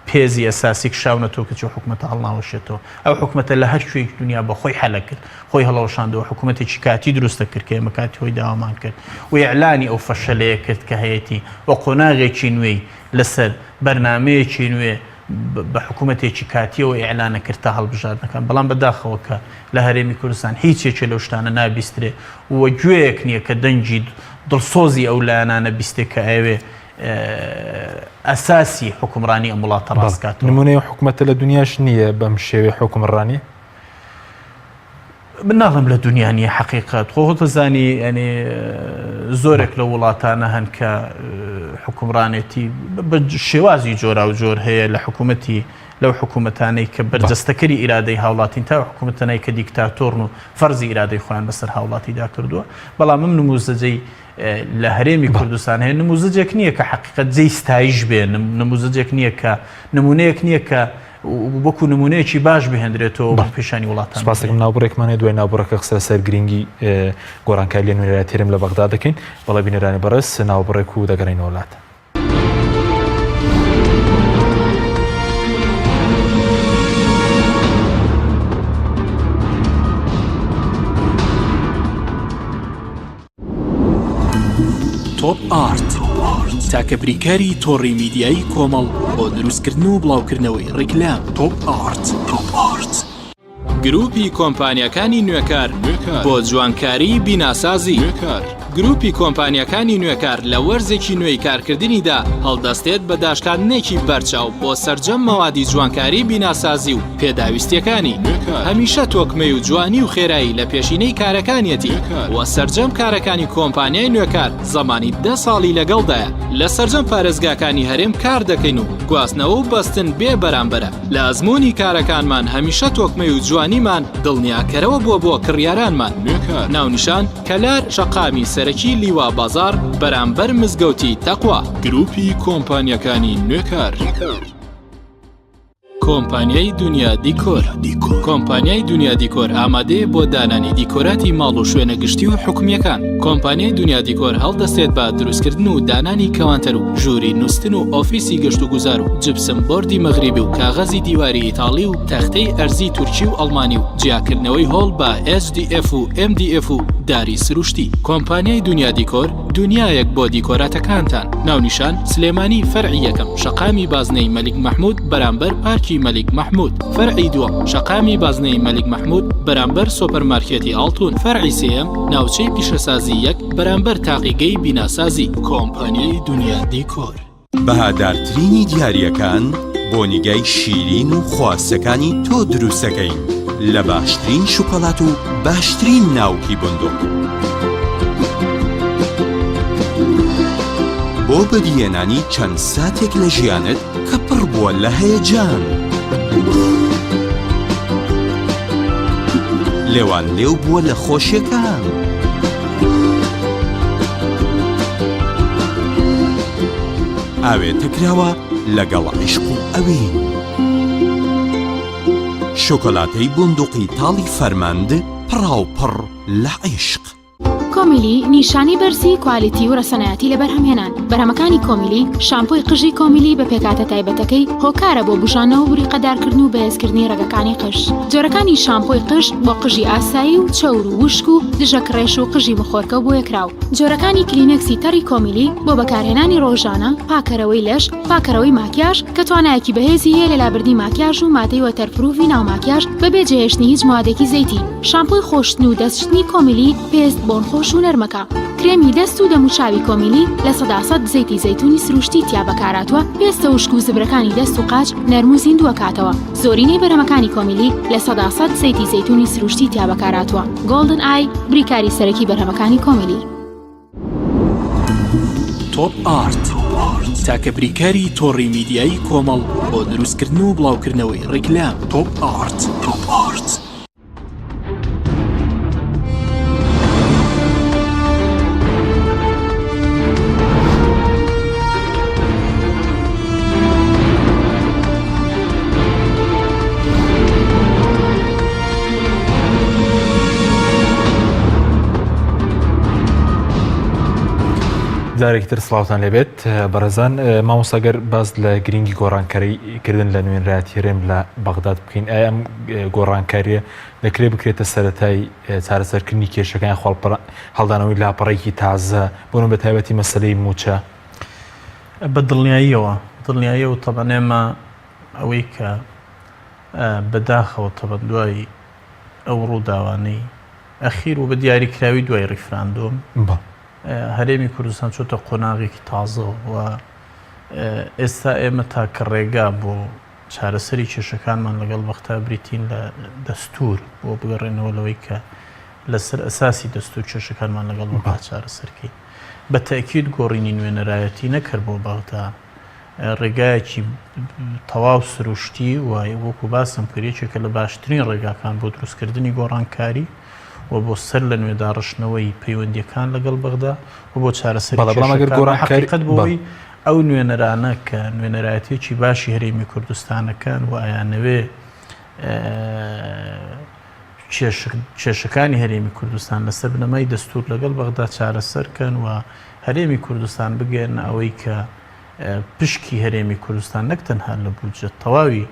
پێزی ئەساسی کشاونەتەوە کە حکوومەتە هەڵناوەشێتەوە ئەو حکوومەتە لە هەر شوێک دنیا بە خۆی حەلە کرد خۆی هەڵەوەشاندەوە حکوومەتێکی کاتی دروستە کرد کە ئێمە کاتی خۆی داوامان کرد و ئیعلانی ئەو فەشەلەیە کرد کە هەیەی وە قۆناغێکی نوێی لەسەر بەرنامەیەکی نوێ بە حکوومەتێکی کاتیەوە ئیعلانە کرد تا هەڵبژاردنەکان بەڵام بەداخەوە کە لە هەرێمی کوردستان هیچێکە لەو شتانە نابیسترێ وە گوێیەک نییە کە دەنجی دڵسۆزی ئەو لایەنانە بیستێک کە ئەوێ ئەساسی حکومڕانی ئەم وڵاتە ڕاستکات نمونەی حکوومەتە لە دنیاش نییە بەم شێوێ حکومڕانی من ناڵم لە دنیا نیە حەقیقەت خۆتەزانی ئەنێ زۆرێک لە وڵاتانە هەن کە حکومڕانێتی بە شێوازی جۆرا و جۆر هەیە لە حکوومەتی لەو حکوومەتانەی کە بەرجەستەکەری ئیرادەی هاوڵاتین تا حکوومەتەنەی کە دیکتاتۆرن و فەرزی ئیرادەی خۆیان بەسەر هاوڵاتیدا کردووە بەڵام من نموزەجەی لە هەرێمی کوردستان هەیە نموزەجێک نییە کە حەقیقەت جێی ستایش بێ نموزەجێک نییە کە نمونەیەک نییە کە وەکو نمونەیەکی باش بهێنرێتەوە بە پێشانی وڵاتان سپاسێکم ناوبڕێکمانێ دوای ناوبڕەکە قسە سەر گرنگی گۆڕانکاری لە نوێنەرە تێرم لە بەغدا دەکەین بەڵێ بینەرانی بەڕێز ناوبڕێک و دەگەڕێنەوە وڵات تۆپ ئارت تاکە بریکاری تۆڕی میدیایی کۆمەڵ بۆ دروستکردن و بڵاوکردنەوەی ڕیکلام تۆپ ئارت گروپی کۆمپانیەکانی نوێکار بۆ جوانکاری بیناسازی گروپی کۆمپانیەکانی نوێکار لە وەرزێکی نوێی کارکردنیدا هەڵدەستێت بە داشکاندنێکی بەرچاو بۆ سەرجەم مەوادی جوانکاری بیناسازی و پێداویستیەکانی هەمیشە تۆکمەی و جوانی و خێرایی لە پێشینەی کارەکانیەتی وە سەرجەم کارەکانی کۆمپانیای نوێکار زەمانی 10 ساڵی لەگەڵدایە لە سەرجەم پارێزگاکانی هەرێم کار دەکەین و گواستنەوە و بەستن بێ بەرامبەرە لە ئەزمموی کارەکانمان هەمیشە تۆکمەی و جوانیمان دڵنیاکەرەوە بۆ کڕیارانمان ناونیشان کەلار شەقامی سەرەکی لیوا بازار بەرامبەر مزگەوتی تەقوا گروپی کۆمپانیەکانی نوێکار کۆمپانیای دنیا دیکۆر کۆمپانیای دنیا دیکۆر ئامادەیە بۆ دانانی دیکۆراتی ماڵ و شوێنە گشتی و حکومیەکان کۆمپانیای دنیا دیکۆر هەڵدەستێت بە دروستکردن و دانانی کەوانتەر و ژووری نووسن و ئۆفیسی گەشت و گوزار و جبسم بۆردی مەغریبی و کاغەزی دیواری ئیتاڵی و تەختەی ئەرزی تورکی و ئەڵمانی و جیاکردنەوەی هۆڵ بە SDF و MDF و داری سروشتی کۆمپانیای دنیا دیکۆر دنیایەک بۆ دیکۆراتەکانتان. ناونیشان سلێمانی فەرعی یەکەم شەقامی بازنەی مەلیک مەحموود بەرامبەر پارکی مەلیک مەحموود. فەرعی دووەم شەقامی بازنەی مەلیک مەحموود بەرامبەر سۆپەرمارکێتی ئاڵتون. فەرعی سێیەم ناوچەی پیشەسازی یەک بەرامبەر تاقیگەی بیناسازی. کۆمپانیای دنیا دیکۆر. بەهادارترینی دیاریەکان بۆ نیگای شیرین و خواستەکانی تۆ دروستەکەین لە باشترین شوکۆلات و باشترین ناوکی بندوق. بۆ بەدیهێنانی چەند ساتێک لە ژیانت کە پڕ بووە لە هەیەجان. لێوان لێو بووە لە خۆشیەکان. ئاوێتە کراوە لەگەڵ عیشق و ئەوین. شۆکۆلاتەی بندوقی تاڵی فەرماند پڕاوپڕ لە عیشق. کۆمیلی نیشانی بەرزی کوالیتی و ڕەسەنایەتی لە بەرهەمهێنان. بەرهەمەکانی کۆمیلی شامپۆی قژی کۆمیلی بە پێکاتە تایبەتەکەی هۆکارە بۆ بژانەوە و بریقەدارکردن و بەهێزکردنی ڕێگەکانی قژ. جۆرەکانی شامپۆی قژ بۆ قژی ئاسایی و چەور و وشک و دژە کڕێش و قژی بخۆرکە بۆ یەکراو. جۆرەکانی کلینەکسی تەڕی کۆمیلی بۆ بەکارهێنانی ڕۆژانە، پاکەرەوەی لەش، پاکەرەوەی ماکیاژ کە توانایەکی بەهێزی هەیە لە لابردنی ماکیاژ و مادەی وەتەرپروفی ناو ماکیاژ بەبێ جێهێشتنی هیچ موادێکی زەیتی. شامپۆی خۆشتن و دەستشتنی کۆمیلی پێست بۆن خۆش و نەرمەکە. کرێمی دەست و دەموچاوی کۆمیلی لە 100% زەیتی زەیتونی سروشتی تیا بەکاراتوە. پێستە وشک و زبرەکانی دەست و قاچ نەرم و زیندووە کاتەوە. زۆرینەی بەرهەمەکانی کۆمیلی لە 100% زەیتی زەیتونی سروشتی تیا بەکاراتوە. گۆڵدن ئای بریکاری سەرەکی بەرهەمەکانی کۆمیلی. تۆپ ئارت تاکە بریکاری تۆڕی میدیایی کۆمەڵ بۆ دروستکردن و بڵاوکردنەوەی ڕیکلام. تۆپ ئارت. جارێکتر سڵاوتان لێبێت بەڕێزان. مامۆستاگەر باز لە گرنگی گۆڕانکاریکردن لە نوێنراتی هەرێم لە بەغداد بکەین. ئایا ئەم گۆڕانکاریە دەکرێت بکرێتە سەرەتای چارەسەرکردنی کێشەکانی هەڵدانەوەی لاپەڕێکی تازە بۆنە بە تایبەتی مەسەلەی موچە؟ بە دڵنیاییەوە تەبەن ئێمە ئەوەی کە بەداخەوە تەبەن دوای ئەو ڕووداوانەی ئەخیر و بە دیاریکراوی دوای ڕیفراندۆم هەرێمی کوردستان چۆتە قۆناغێکی تازە و ئێستا ئێمە تاکە ڕێگا بۆ چارەسەری کێشەکانمان لەگەڵ بەختا بریتین لە دەستور بۆ بگەڕێنەوە لەوەی کە لەسەر ئەساسی دەستور کێشەکانمان لەگەڵ با چارەسەرکەین. بە تەکید گۆڕینی نوێنەرایەتی نەکرد بۆ بەغدا ڕێگایەکی تەواو سروشتی و وەکو باسم کردێکێکە لە باشترین ڕێگاکان بۆ دروستکردنی گۆڕانکاری و بۆ سەر لە نوێداڕشتنەوەی پەیوەندیەکان لەگەڵ بەغدا و بۆ چارەسەری حقیقەت بۆی ئەو نوێنەرانە کە نوێنەرایەتێکی باشی هەرێمی کوردستانەکان و ئایانەوێ کێشەکانی هەرێمی کوردستان لەسەر بنەمای دەستور لەگەڵ بەغدا چارەسەرکەن و هەرێمی کوردستان بگەێنە ئەوەی کە پشکی هەرێمی کوردستان نەک تەنها لە بودجە تەواوی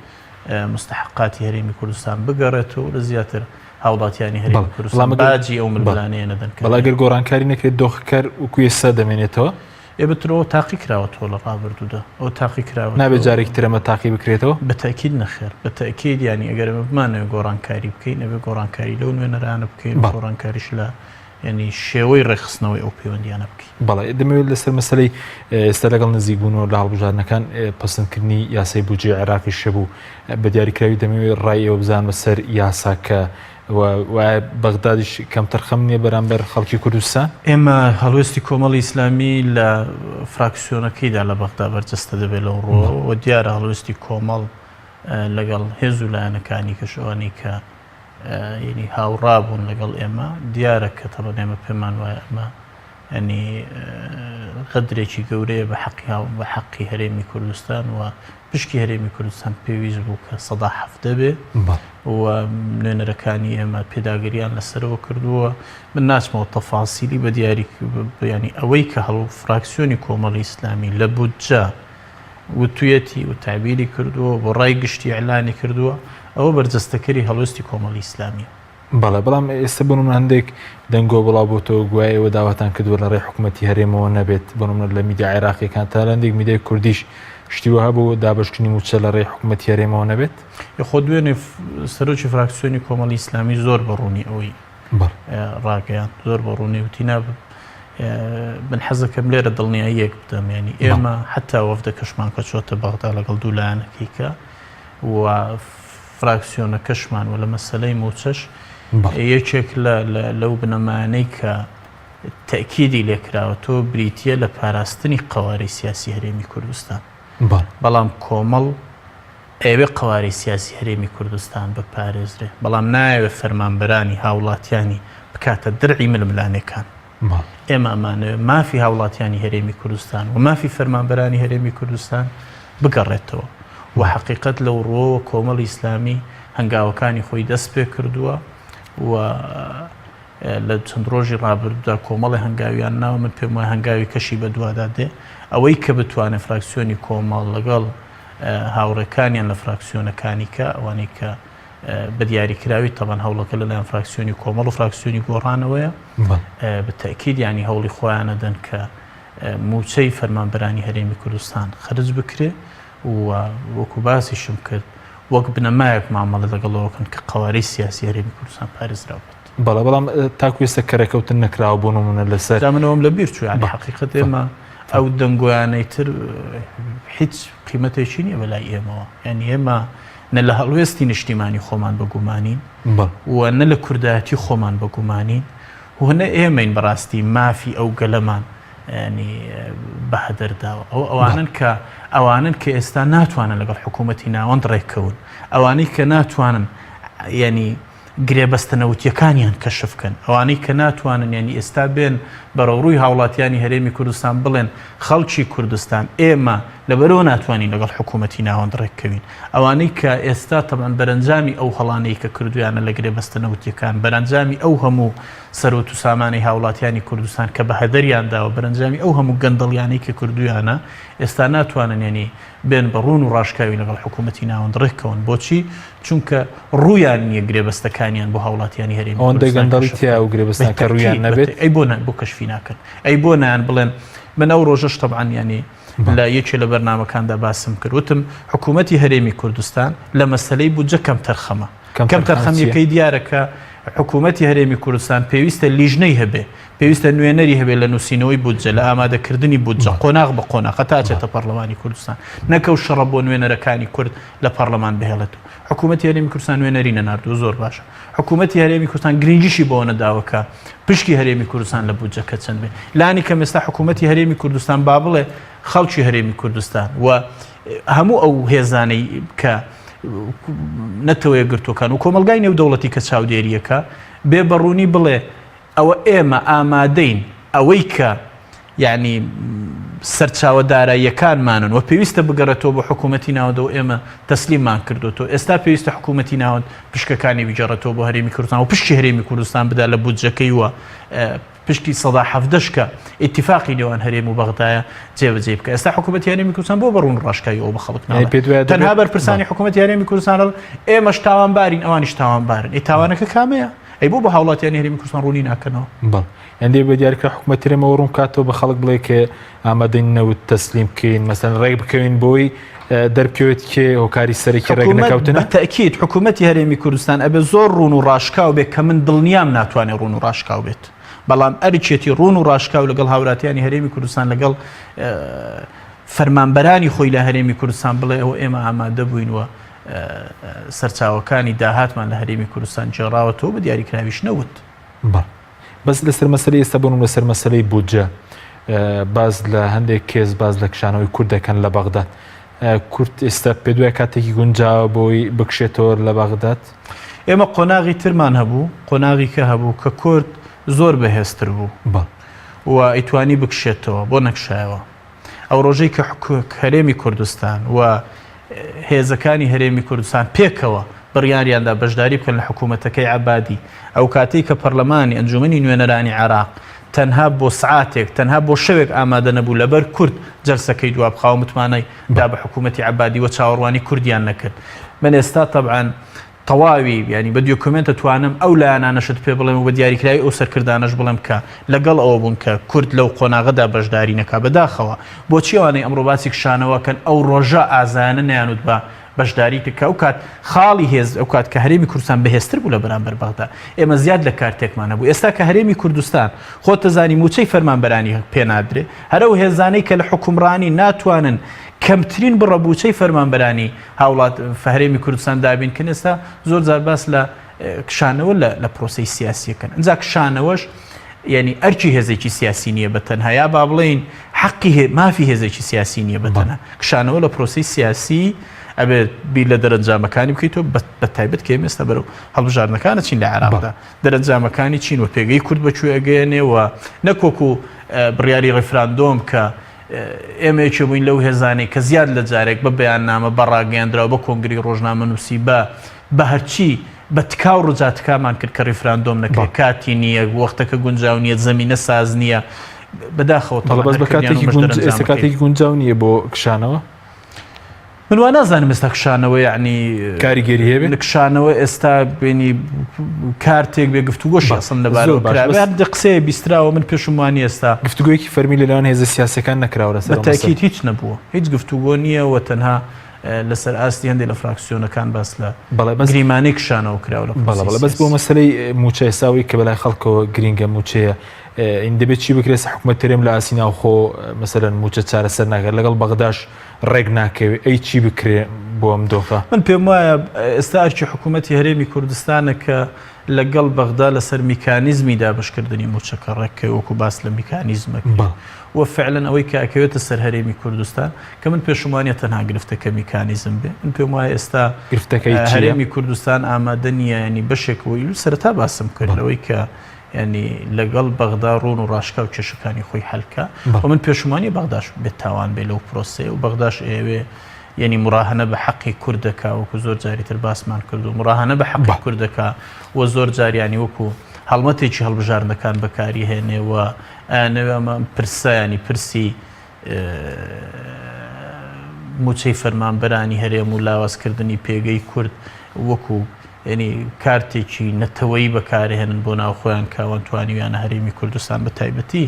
مستحقاتی هەرێمی کوردستان بگەڕێتەوە لە زیاتر هاوڵاتیانی هەرێمی کوردستان باجی ئەو ململانەیە نەدەن. بەڵاگەر گۆڕانکاری نەکرێت دۆخەکەر وکوێ سە دەمێنێتەوە ئێبترەوە تاقی کراوەتەوە لە ڕابردوودا ئەو تاقی کراوە نابێت جارێکی ترەمە تاقی بکرێتەوە بە تاکید نەخێر بە تاکید ینی ئەگەر ئێمە بمانەوە گۆڕانکاری بکەین ئەبێ گۆڕانکاری لەو نوێنەرانە بکەین گۆڕانکاریش لە ینی شێوەی ڕێخستنەوەی ئەو پەیوەندیانە بکەین. بەڵێ دەمەوێت لەسەر مەسەلەی ئێستا لەگەڵ نزیکبوونەوە لە هەڵبژاردنەکان پەسەندکردنی یاسای بودجێ عێراقی شەبوو بە دیاریکراوی دەمەوێت ڕای ئێوە بزان بەسەر یاساکە بەغدادیش کەمتر خەم نییە بەرامبەر خەڵکی کوردستان. ئێمە هەڵوێستی کۆمەڵی ئیسلامی لە فراکسیۆنەکەیدا لە بەغدا بەرجەستە دەبێت لەو ڕۆ و دیارە هەڵوێستی کۆمەڵ لەگەڵ هێز و لایەنەکانی کەشەوانی کە ینی هاوڕابوون لەگەڵ ئێمە دیارە کە تەبەن ئێمە پێمان وایە ئەمە ینی قەدرێکی گەورەیە بە حەقی هەرێمی کوردستان و پشکی هەرێمی کوردستان پێویست بوو کە 170 بێ و نوێنەرەکانی ئێمە پێداگریان لەسەرەوە کردووە. من ناچمەوە تەفاسیلی بە دیاری ینی ئەوەی کە هەڵ فراکسیۆنی کۆمەڵی ئیسلامی لە بودجە وتویەتی و تعبیری کردووە بۆ ڕای گشتی ئەعلانی کردووە ئەوە بەرجەستەکەری هەڵوێستی کۆمەڵی ئیسلامی بەڵام ئێستا بنم هەندێک دەنگۆ بڵاو بۆتەوە گوایەوە داواتان کردووە لە ڕێی حکوومەتی هەرێمەوە نەبێت بنمە لە میدیا عێراقیەکان تا هەندێک میدیای کوردیش شتیوە هەبوو دابشکردنی موچە لە ڕێی حکوومەتی هەرێمەوە نەبێت خۆ دوێنێ سەرۆکی فراکسیۆنی کۆمەڵی ئیسلامی زۆر بەڕوونی ئەوەی ڕاگەیان زۆر بەڕوونی وتی نابێت من حەزەکەم لێرە دڵنیاییەک بدەم ینی ئێمە حتا وەفدە کەشمان کە چۆتە بەغدا لەگەڵ دوو لایەنەکەیکە و فراکسیۆنە کەشمان و لە مەسەلەی موچەش یەکێک لەو بنەمایانەی کە تەکیدی لێکراوە تۆ بریتە لە پاراستنی قەوارەی سیاسی هەرێمی کوردستان بەڵام کۆمەڵ ئێوێ قەوارەی سیاسی هەرێمی کوردستان بپارێزرێ بەڵام نایەوێت فەرمانبەرانی هاوڵاتیانی بکاتە دڕعی ململانەکان ئێمە ئەمانەوێت مافی هاوڵاتیانی هەرێمی کوردستان و مافی فەرمانبەرانی هەرێمی کوردستان بگەڕێتەوە و حقیقت لەو ڕۆوە کۆمەڵی ئیسلامی هەنگاوەکانی خۆی دەست پێ کردووە و لە چەند ڕۆژی ڕابردوودا کۆمەڵی هەنگاویان ناوە من پێم وایە هەنگاوی کەشی بە دوادا دێ ئەوەی کە بتوانێت فراکسیۆنی کۆمەڵ لەگەڵ هاوڕێکانیان لە فراکسیۆنەکانی کە ئەوانەی کە بە دیاریکراوی تەبەن هەوڵەکە لەلایەن فراکسیۆنی کۆمەڵ و فراکسیۆنی گۆڕانەوەیە بە تەکید ینی هەوڵی خۆیانە دەن کە موچەی فەرمانبەرانی هەرێمی کوردستان خرج بکرێ و وەکو باسیشم کرد وەک بنەمایەک مامەڵە لەگەڵەوەکەن کە قەوارەی سیاسی هەرێمی کوردستان پارێزراوە بەڵام تاکو ئێستا کەرەکەوتن نەکراوە بۆ نمونە لەسەر منەوەم لە بیر چوو ینی حقیقەت ئێمە ئەو دەنگۆیانەی تر هیچ قیمەتێکی نییە بەلای ئێمەوە ینی ئێمە نە لە هەڵوێستی نیشتیمانی خۆمان بەگومانین و نە لە کوردایەتی خۆمان بەگومانین و نە ئێمەین بەڕاستی مافی ئەو گەلەمان ینی بە هەدەرداوە ئەوانن کە ئێستا ناتوانن لەگەڵ حکوومەتی ناوەند ڕێککەون ئەوانەی کە ناتوانن ینی گرێبەستنەوتیەکانیان کەشف بکەن ئەوانەی کە ناتوانن ینی ئێستا بێن بەڕەوڕووی هاوڵاتیانی هەرێمی کوردستان بڵێن خەڵکی کوردستان ئێمە لەبەرەوە ناتوانین لەگەڵ حکوومەتی ناوەند ڕێککەوین ئەوانەی کە ئێستا تەبەن بەرەنجامی ئەو هەڵانەی کە کردویانە لە گرێبەستنەوتیەکان بەرەنجامی ئەو هەموو سەرۆت و سامانەی هاوڵاتیانی کوردستان کە بە هەدەریانداوە بەرەنجامی ئەو هەموو گەندەڵیانەی کە کردویانە ئێستا ناتوانن ینی بێن بە ڕوون و ڕاشکاوی لەگەڵ حکوومەتی ناوەند ڕێککەون بۆچی چونکە ڕوویان نییە گرێبەستەکانیان بۆ هاوڵاتیانی هەرێمی گەندەڵی تیا و گرێبەستان کە ڕوویان نەبێت ئەی بۆ کەشفی ناکەن ئەی بۆ نایان بڵێن من ئەو ڕۆژەش تەبعاً ینی لە یەکێ لە بەرنامەکاندا باسم کردوتم حکوومەتی هەرێمی کوردستان لە مەسەلەی بودجە کەم تەرخەمە کەم تەرخەمیەکەی دیارەکە حکوومەتی هەرێمی کوردستان پێویستە لیژنەی هەبێ پێویستە نوێنەری هەبێت لە نووسینەوەی بودجە لە ئامادەکردنی بودجە قۆناغ بە قۆناغ تا چێتە پەرلەمانی کوردستان نەکەو شەڕە بۆ نوێنەرەکانی کورد لە پەرلەمان بهێڵێت حکوومەتی هەرێمی کوردستان نوێنەری نەناردووە زۆر باشە حکوومەتی هەرێمی کوردستان گرنگیشی بۆ نەداوەکە پشکی هەرێمی کوردستان لە بودجەکە چەند بێ لانی کەم ئێستا حکوومەتی هەرێمی کوردستان با بڵێ خەڵکی هەرێمی کوردستان و هەموو ئەو هێزانەی کە نەتەوەیە گرتوەکان و کۆمەلگای نێودەوڵەتی کە چاودێریەکە بێ بەڕوونی بڵێ ئەوە ئێمە ئامادەین ئەوەی کە یعنی سەرچاوەداراییەکانمانن و پێویستە بگەڕێتەوە بۆ حکوومەتی ناوەندە و ئێمە تەسلیممان کردوەوە ئێستا پێویستە حکوومەتی ناوەند پشکەکانی بگەڕێتەوە بۆ هەرێمی کوردستان و پشتی هەرێمی کوردستان بدا لە بودجەکەی وە پشتی ١٧٠کە ئیتیفاقی نێوان هەرێم و بەغدایە جێبەجێ بکە ئێستا حکوومەتی هەرێمی کوردستان بۆ بەڕوون ڕاشکایی ئەو بە خەڵک تەنها بەرپرسانی حکوومەتی هەرێمی کوردستان ئێمەش تاوانبارین ئەوانیش تاوانبارن ئەی تاوانەکە کامەیە ئەی بۆ هاوڵاتیانی هەرێمی کوردستان ڕوونی ناکەنەوە ئەندێ بە دیارکە حکوومەتیرەمەوە ڕوون کاتەوە بە خەڵک بڵێ کە ئامادەین نەوت تەسلیم بکەین مەسەن ڕێک بکەوین بۆی دەرپێت کێ هۆکاری سەرەکی ڕێک نەکەوتنە بە تەکید حکوومەتی هەرێمی کوردستان ئەبێ زۆر ڕوون و ڕاشکاو بێت کە من دڵنیام ناتوانێت ڕوون و ڕاشکاو بێت بەڵام ئەرچێتی ڕوون و ڕاشکاو لەگەڵ هاوڕاتیانی هەرێمی کوردستان لەگەڵ فەرمانبەرانی خۆی لە هەرێمی کوردستان بڵێ ئەوە ئێمە ئامادە بووینەوە سەرچاوەکانی داهاتمان لە هەرێمی کوردستان جێڕاوەتەوە بە دیاریکراویش نەوت بەس لەسەر مەسەلەی ئێستا بوونم لەسەر مەسەلەی بودجە باز لە هەندێک کێس باز لە کشانەوەی کورد دەکەن لە بەغداد کورد ئێستا پێ دوای کاتێکی گونجاوە بۆی بکشێتەوە لە بەغداد ئێمە قۆناغی ترمان هەبوو قۆناغی کە هەبوو کە کورد زۆر بەهێزتر بوو و ئەیتوانی بکشێتەوە بۆ نەکشایەوە ئەو ڕۆژەی کە هەرێمی کوردستان و هێزەکانی هەرێمی کوردستان پێکەوە بڕیاریاندا بەشداری بکەن لە حکوومەتەکەی عەبادی ئەو کاتێک کە پەرلەمانی ئەنجومەنی نوێنەرانی عێراق تەنها بۆ سعاتێک تەنها بۆ شەوێک ئامادە نەبوو لەبەر کورد جەلسەکەی دوابخاو متمانەی دا بە حکوومەتی عەبادی و چاوەڕوانی کوردیان نەکرد من ئێستا تەبعاً تەواوی ینی بە دیۆکمنتە توانم ئەو لایەنانەشت پێ بڵێم و بە دیاریکراوی ئەو سەرکردانەش بڵێم کە لەگەڵ ئەوە بوون کە کورد لەو قۆناغەدا بەشداری نەکا بەداخەوە بۆچی ئەوانەی ئەمڕۆ باسی کشانەوەکەن ئەو ڕۆژە ئازانە نەیانوت بە بەشداری کە ئەو کات خاڵی هێز ئەو کات کە هەرێمی کوردستان بەهێزتر بوو لە بەرامبەر بەغدا ئێمە زیاد لە کارتێکمانە بوو ئێستا کە هەرێمی کوردستان خۆت دەزانی موچەی فەرمانبەرانی پێنادرێ هەرە و هێزانەی کە لە حکومڕانی ناتوانن کەمترین بڕەبووچەی فەرمانبەرانی هاوڵات هەرێمی کوردستان دابینکن ئێستا زۆر جار باس لە کشانەوە لە پرۆسەی سیاسیەکەن ئەجا کشانەوەش ینی ئەرکی هێزێکی سیاسی نییە بەتەنها یا با بڵێن حەقی مافی هێزێکی سیاسی نییە بەتەنها کشانەوە لە پرۆسەی سیاسی ئەبێت بیر لە دەرەنجامەکانی بکەیتەوە بە تایبەت کە ئێستا بەرەو هەڵبژاردنەکانە چین لە عێراقدا دەرەنجامەکانی چین و پێگەی کورد بەکوێ ئەگەیەنێەوە نەکۆکو بڕیاری ڕێفراندۆم کە ئێمەیەکی بووین لەو هێزانەی کە زیاد لە جارێک بە بەیاننامە بەڕاگەیاندراوە بە کۆنگری ڕۆژنامە نووسی بە هەرچی بە تکاو ڕجاتکامان کرد کە ڕێفراندۆم نەکرێت کاتی نییە وەختەکە گونجاو نیە زەمینە ساز نییە بەداخەوە بەس بە کاتێکی گونجاو نییە بۆ کشانەوە من وا نازانم ئێستا کشانەوە یعنی کاریگەری هەبێت لە کشانەوە ئێستا بینی کارتێک بێ گفتوگۆشی ئەسڵ لەبارەوە قسەیە بیستراوە من پێشم وانی ئێستا گفتوگویەکی فەرمی لەلایەن هێزە سیاسەکان نەکراوە لەسەر تاکید هیچ نەبووە هیچ گفتوگۆ نییە و تەنها لەسەر ئاستی هەندێک لە فراکسیۆنەکان باس لە گریمانەی کشانەوە کراوە بەس بۆ مەسەلەی موچە ئێساوی کە بەلای خەڵکەوە گرینگە موچەیە این دەبێت چی بکرێت حکومەت ترێم لە ئاسیناو خۆ مەسەلەن موچە چارەسەر ناکات لەگەڵ بەغداش ڕێک ناکەوێت ئەی چی بکرێ بۆ ئەم دۆخە من پێم وایە ئێستا ئەرکی حکوومەتی هەرێمی کوردستانە کە لەگەڵ بەغدا لەسەر میکانیزمی دابشکردنی موچەکە ڕێککە وەکو باس لە میکانیزمەکە و فعلەن ئەوەی کە ئەکەوێتە سەر هەرێمی کوردستان کە من پێشمانە تەنها گرفتەکە میکانیزم بێ من پێم وایە ئێستا گرفتەکەی هەرێمی کوردستان ئامادە نییە ینی بەشێکەوەی سەرەتا باسم کردەوەی کە ینی لەگەڵ بەغدا ڕۆن و ڕاشکا و کێشەکانی خۆی هەلکە و من پێشمانی بەغداش بێت تاوان بێ لەو پرۆسەیە و بەغداش ئێوێ ینی مراهنە بە حەقی کوردەکە وەکو زۆر جاریتر باسمان کرد و مراهنە بە حەقی کوردەکە و زۆر جاریانی وەکو هەڵمەتێکی هەڵبژاردنەکان بەکاری هێنێەوە ئەمە پرسایانی پرسی موچەی فەرمانبەرانی هەرێم و لاوازکردنی پێگەی کورد وەکو ینی کارتێکی نەتەوەی بەکارهێنن بۆ ناوخۆیان کاوان توانیویانە هەرێمی کوردستان بە تایبەتی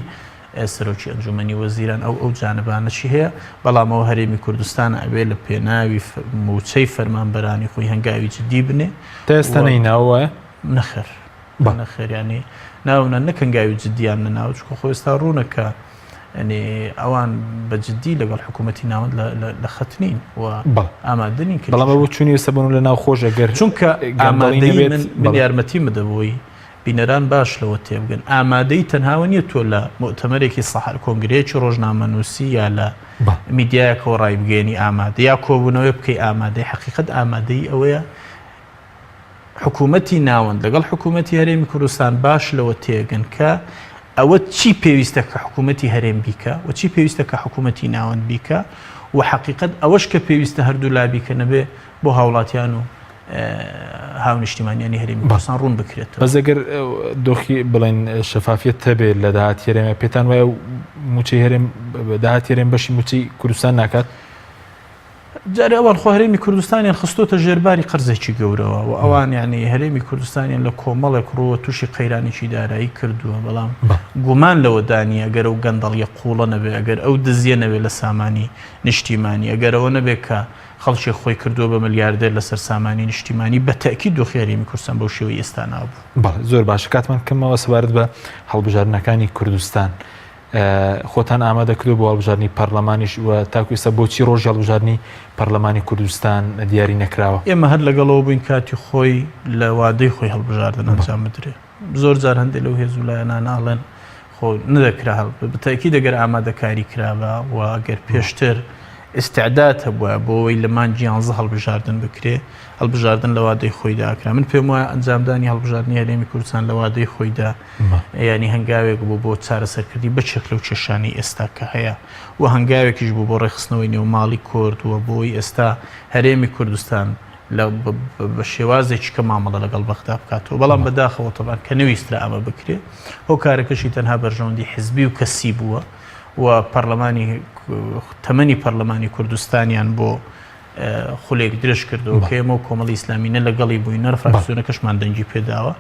سەرۆکی ئەنجومەنی وەزیران ئەو جانبانەشی هەیە بەڵامەوە هەرێمی کوردستان ئەوێ لە پێناوی موچەی فەرمانبەرانی خۆی هەنگاوی جدی بنێ تا ئێستا نەیناوە نەخێر نەخێریانی ناونە نەکەنگاوی جدیان نەناو چکە خۆ ئێستا ڕوونەکە ئەنێ ئەوان بە جددی لەگەڵ حکوومەتی ناوەند لە خەتنین و ئامادەنین بەڵام بۆ چونی سەبوون لە ناو خۆش ئەگەر چونکە ئامادەی من یارمەتی مدەبەوەی بینەران باش لەوە تێبگەن ئامادەی تەنهاوە نیە تۆ لە مؤتەمەرێکی سەحر کۆنگرەیەکی ڕۆژنامە نووسی یا لە میدیایەکەوە ڕای بگەێنی ئامادە یا کۆبوونەوەی بکەی ئامادەی حقیقەت ئامادەی ئەوەیە حکوومەتی ناوەند لەگەڵ حکوومەتی هەرێمی کوردستان باش لەوە تێگەن کە ئەوە چی پێویستە کە حکوومەتی هەرێم بیکە و چی پێویستە کە حکوومەتی ناوەند بیکە و حقیقەت ئەوەش کە پێویستە هەردوو لابیکە نەبێ بۆ هاوڵاتیان و هاونیشتیمانیانی هەرێمی کوردستان ڕوون بکرێتەوە بەس ئەگەر دۆخی بڵێن شەفافیت هەبێت لە داهاتی هەرێمە پێتان وایە موچەی هەرێم داهاتی هەرێم بەشی موچەی کوردستان ناکات جارێ ئەوان خۆ هەرێمی کوردستانیان خستۆتە ژێرباری قەرزێکی گەورەوە و ئەوان یعنی هەرێمی کوردستانیان لە کۆمەڵێک ڕووە تووشی قەیرانێکی دارایی کردووە بەڵام گومان لەوە دانی ئەگەر ئەو گەندەڵیە قوڵە نەبێ ئەگەر ئەو دزیە نەبێت لە سامانی نیشتیمانی ئەگەرەوە نەبێت کە خەڵکی خۆی کردووە بە ملیاردێر لەسەر سامانی نیشتیمانی بە تەکید دۆخی هەرێمی کوردستان بەو شێوەی ئێستا نابوو. بەڵێ زۆر باشە کاتمان کەمەوە سەبارەت بە هەڵبژاردنەکانی کوردستان خۆتان ئامادە کردو بۆ هەڵبژاردننی پەرلەمانیش و تاکو ئێستا بۆچی ڕۆژی هەڵبژاردننی پەرلەمانی کوردستان دیاری نەکراوە؟ ئێمە هەر لەگەڵەوە بووین کاتی خۆی لە وادەی خۆی هەڵبژاردن ئەنجام بدرێ. زۆر جار هەندێک لەو هێزوولایەنان ئاڵێن خۆ نەدەکرا بە تاکید دەگەر ئامادەکاری کراوە و ئەگەر پێشتر استعداد هەبووە بۆەوەی لە مانگی 11 هەڵبژاردن بکرێ هەڵبژاردن لە وادەی خۆیدا ئاکرا. من پێم وایە ئەنجامدانی هەڵبژاردننی هەرێمی کوردستان لە وادەی خۆیدا ینی هەنگاوێک بوو بۆ چارەسەرکردی بەچێک لەو کێشانی ئێستا کە هەیە و هەنگاوێکیش بوو بۆ ڕێخستنەوەی نێوماڵی کورد و بۆی ئێستا هەرێمی کوردستان بە شێوازێکی کە مامەڵە لەگەڵ بەغدا بکاتەوە بەڵام بەداخەوە تەبان کە نەویسترا ئەمە بکرێ ئەو کارەکەشی تەنها بەرژەوەندی حیزبی و کەسی بووە و پەرلەمانی تەمەنی پەرلەمانی کوردستانیان بۆ خولێک درێژ کردەوە کە ئێمە و کۆمەڵی ئیسلامینە لەگەڵی بووینە فراکسیۆنەکەشمان دەنگی پێداوە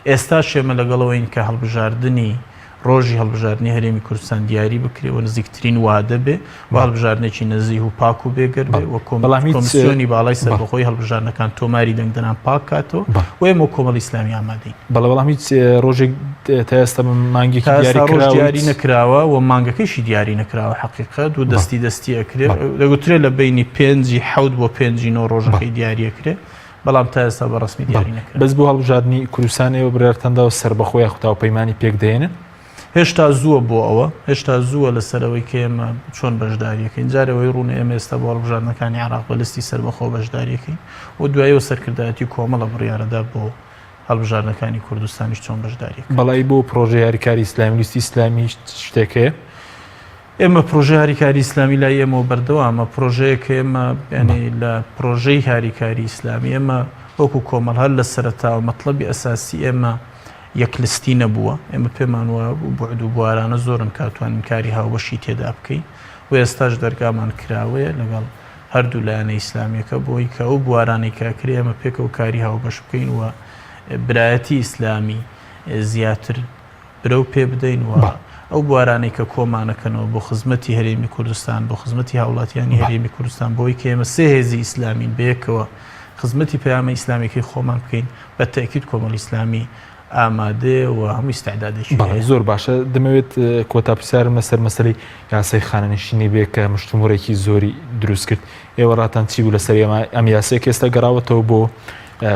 ئێستا شێمە لەگەڵەوەین کە هەڵبژاردننی ڕۆژی هەڵبژاردننی هەرێمی کوردستان دیاری بکرێەوە نزیکترین وادە بێ و هەڵبژاردنێکی نزیح و پاک و بێگەر بێ و کۆمسیۆنی باڵای سەربەخۆی هەڵبژاردنەکان تۆماری دەنگدەنان پاک کاتەوە و ئێمە کۆمەڵی ئیسلامی ئامادەین بەڵام هیچ ڕۆژێک تا ئێستا مانگێکی دیاری نەکراوە و مانگەکەیشی دیاری نەکراوە حقیقەت و دەستی ئەکرێ دەگوترێت لە بینی 5 بۆ 5 ڕۆژەکەی دیاریەکرێ بەڵام تا ئێستا بە ڕسمی دیاری نەکرا بەس بۆ هەڵبژاردننی کوردستان ئێوە برارتەندا و سەربەخۆی قوتاوپەیمانی پێک دێنن هێشتا زووە بۆ ئەوە هێشتا زووە لەسەرەوەی کە ئێمە چۆن بەشداریەکەین جارەوەی ڕوونە ئێمە ئێستا بۆ هەڵبژاردنەکانی عێراق بە لستی سەربەخۆ بەشداریەکەین و دوایەوە سەرکردایەتی کۆمەڵە بڕیارەدا بۆ هەڵبژاردنەکانی کوردستانیش چۆن بەشداریەکەین بەڵای بۆ پرۆژە یاریکاری ئیسلامی لیستی ئیسلامی شتێکەیە ئێمە پرۆژه هاریکاری ئیسلامی لای ئێمە بەردەوامە پرۆژەیە کە ئێمە ینی لە پرۆژەی هاریکاری ئیسلامی ئێمە وەکو کۆمەڵ هەر لە سەرەتاوە مەطلەبی ئەساسی ئێمە یەکلستی نەبووە ئێمە پێمان وە بوعد و بوارانە زۆرن کاتوانین کاری هاوبەشی تێدا بکەین و ئێستاش دەرگامان کراوەیە لەگەڵ هەردوو لایەنە ئیسلامیەکە بۆی کە ئەو بوارانەی کاکرێ ئێمە پێکەوە کاری هاوبەش بکەین و برایەتی ئیسلامی زیاتر برەو پێ بدەین و ئەو بوارانەی کە کۆمانەکەنەوە بۆ خزمەتی هەرێمی کوردستان بۆ خزمەتی هاوڵاتیانی هەرێمی کوردستان بۆی کە ئێمە سێ هێزی ئیسلامین بەیەکەوە خزمەتی پەیامە ئیسلامیەکەی خۆمان بکەین بە تەکید کۆمەڵ ئیسلامی ئامادێ و هەموو استعدادێکی زۆر باشە دەمەوێت کۆتا پرسیارم لەسەر مەسەلەی یاسای خانەنشینی بێ کە مشتومڕێکی زۆری دروست کرد ئێوە ڕاتان چی بوو لەسەر ئەم یاسەیە ئێستا گەڕاوەتەوە بۆ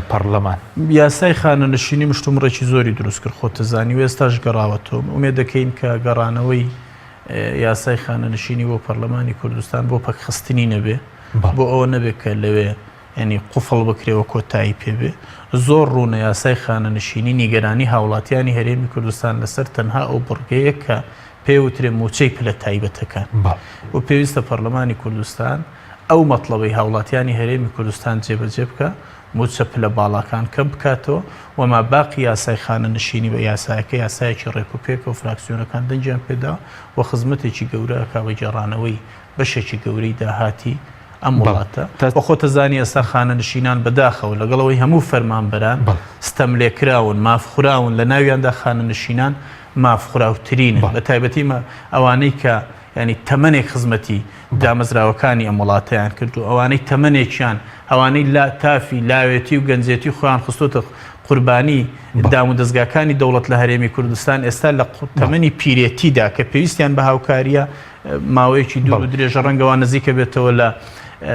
پەرلەمان یاسای خانەنشینی مشتومڕێکی زۆری دروست کرد خۆتەزانی و ئێستاش گەڕاوەتەوە ئومێد دەکەین کە گەڕانەوەی یاسای خانەنشینی بۆ پەرلەمانی کوردستان بۆ پەکخستنی نەبێ بۆ ئەوە نەبێت کە لەوێ ینی قوفڵ بکرێەوە کۆتایی پێبێ زۆر ڕوونە یاسای خانەنشینی نیگەرانی هاوڵاتیانی هەرێمی کوردستان لەسەر تەنها ئەو بڕگەیە کە پێوترێ موچەی پلە تایبەتەکان و پێویستە پەرلەمانی کوردستان ئەو مەطلبەی هاوڵاتیانی هەرێمی کوردستان جێبەجێ بکە موچە پلە باڵاکان کەم بکاتەوە وما باقی یاسای خانەنشینی بە یاسایەکە یاسایەکی ڕێکوپێکە و فراکسیۆنەکان دەنجیان پێدا و خزمەتێکی گەورە کاوە جێڕانەوەی بەشێکی گەورەی داهاتی ئەم وڵاتە بە خۆتەزانی ئێستا خانەنشینان بەداخەوە لەگەڵەوەی هەموو فەرمانبەران ستەملێکراون مافخراون لە ناویاندا خانەنشینان مافخراوترینە بە تایبەتی ئەوانەی کە ینی تەمەنێک خزمەتی دامەزراوەکانی ئەم وڵاتیان کرد و ئەوانەی تەمەنێکیان ئەوانەی لا تافی لاوێتی و گەنجێتی خۆیان خستۆتە قوربانی دام و دەستگاکانی دەوڵەت لە هەرێمی کوردستان ئێستا لە تەمەنی پیرێتیدا کە پێویستیان بە هاوکاریە ماوەیەکی دوور و درێژە ڕەنگەوان نزیکە بێتەوە لە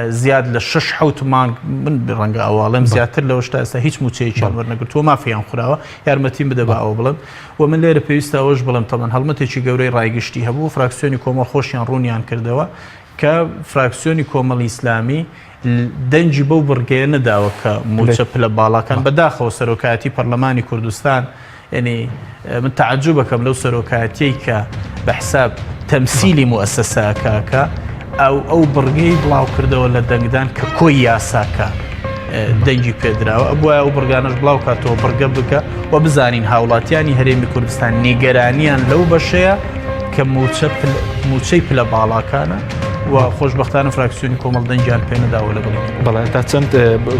زیاد لە 6-7 مانگ من ڕەنگە ئەواڵم زیاتر لەوە شتا ئێستا هیچ موچەیەکیان وەرنەگرتووە مافیان خوراوە یارمەتیم بدە بە ئەوە بڵم و من لێرە پێویستە ئەوەش بڵم تەمەن هەڵمەتێکی گەورەی ڕایگشتی هەبوو فراکسیۆنی کۆمەڵ خۆشیان ڕوونیان کردەوە کە فراکسیۆنی کۆمەڵی ئیسلامی دەنجی بەو بڕگەیە نەداوە کە موچە پلە باڵاکان بەداخەوە سەرۆکایەتی پەرلەمانی کوردستان ینی من تعجب بکەم لەو سەرۆکایەتیەی کە بە حساب تەمسیلی موسسەکەکە ئەو بڕگەی بڵاو کردەوە لە دەنگدان کە کۆی یاساکە دەنگی پێدراوە ئەبووە ئەو بڕگانەش بڵاو کاتەوە بڕگە بکە و بزانین هاوڵاتیانی هەرێمی کوردستان نیگەرانیان لەو بەشەیە کە موچەی پلە باڵاکانە و خۆشبەختانە فراکسیۆنی کۆمەڵ دەنجیان پێ نەداوە لەگەڵ بەڵێ تا چەند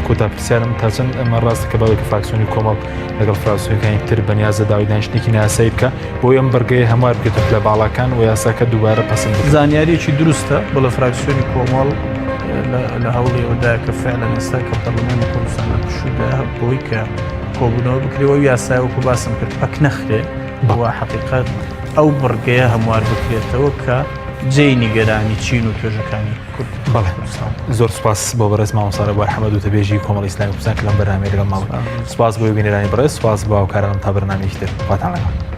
کۆتا پرسیارم تا چەند ئەمە ڕاستە کە باوەکی فراکسیۆنی کۆمەڵ لەگەڵ فراکسیۆنەکانی تر بەنیازە داوای دانیشتێکی ناسایی بکە بۆ ئەم بەرگەیە هەموار بکرێتە پلە باڵاکان و یاساکە دووبارە پەسەند بکرێت زانیاریەکی دروستە بڵە فراکسیۆنی کۆمەڵ لە هەوڵی ئەوەدایە کە فعلەن ئێستا کە پەرلەمانی کوردستانە پشوودا بۆی کە کۆبوونەوە بکرێەوە یاسای وەکو باسم کرد پەک نەخرێ بۆ حەقیقەت ئەو بڕگەیە هەموار بکرێتەوە کە جێی نیگەرانی چین و توێژەکانی کورد بەڵێ زۆر سوپاس بۆ بەڕێز مامۆستا ڕەبوار حەمەد و تەبێژی کۆمەڵی ئیسلامی کوردستان کە لەم بەرنامەیە لەگەڵ ماوە سوپاس بۆ بینەرانی بەڕێز سوپاس بۆ هاوکارانم تا بەرنامەیەکی تر خواتان لەگەڵ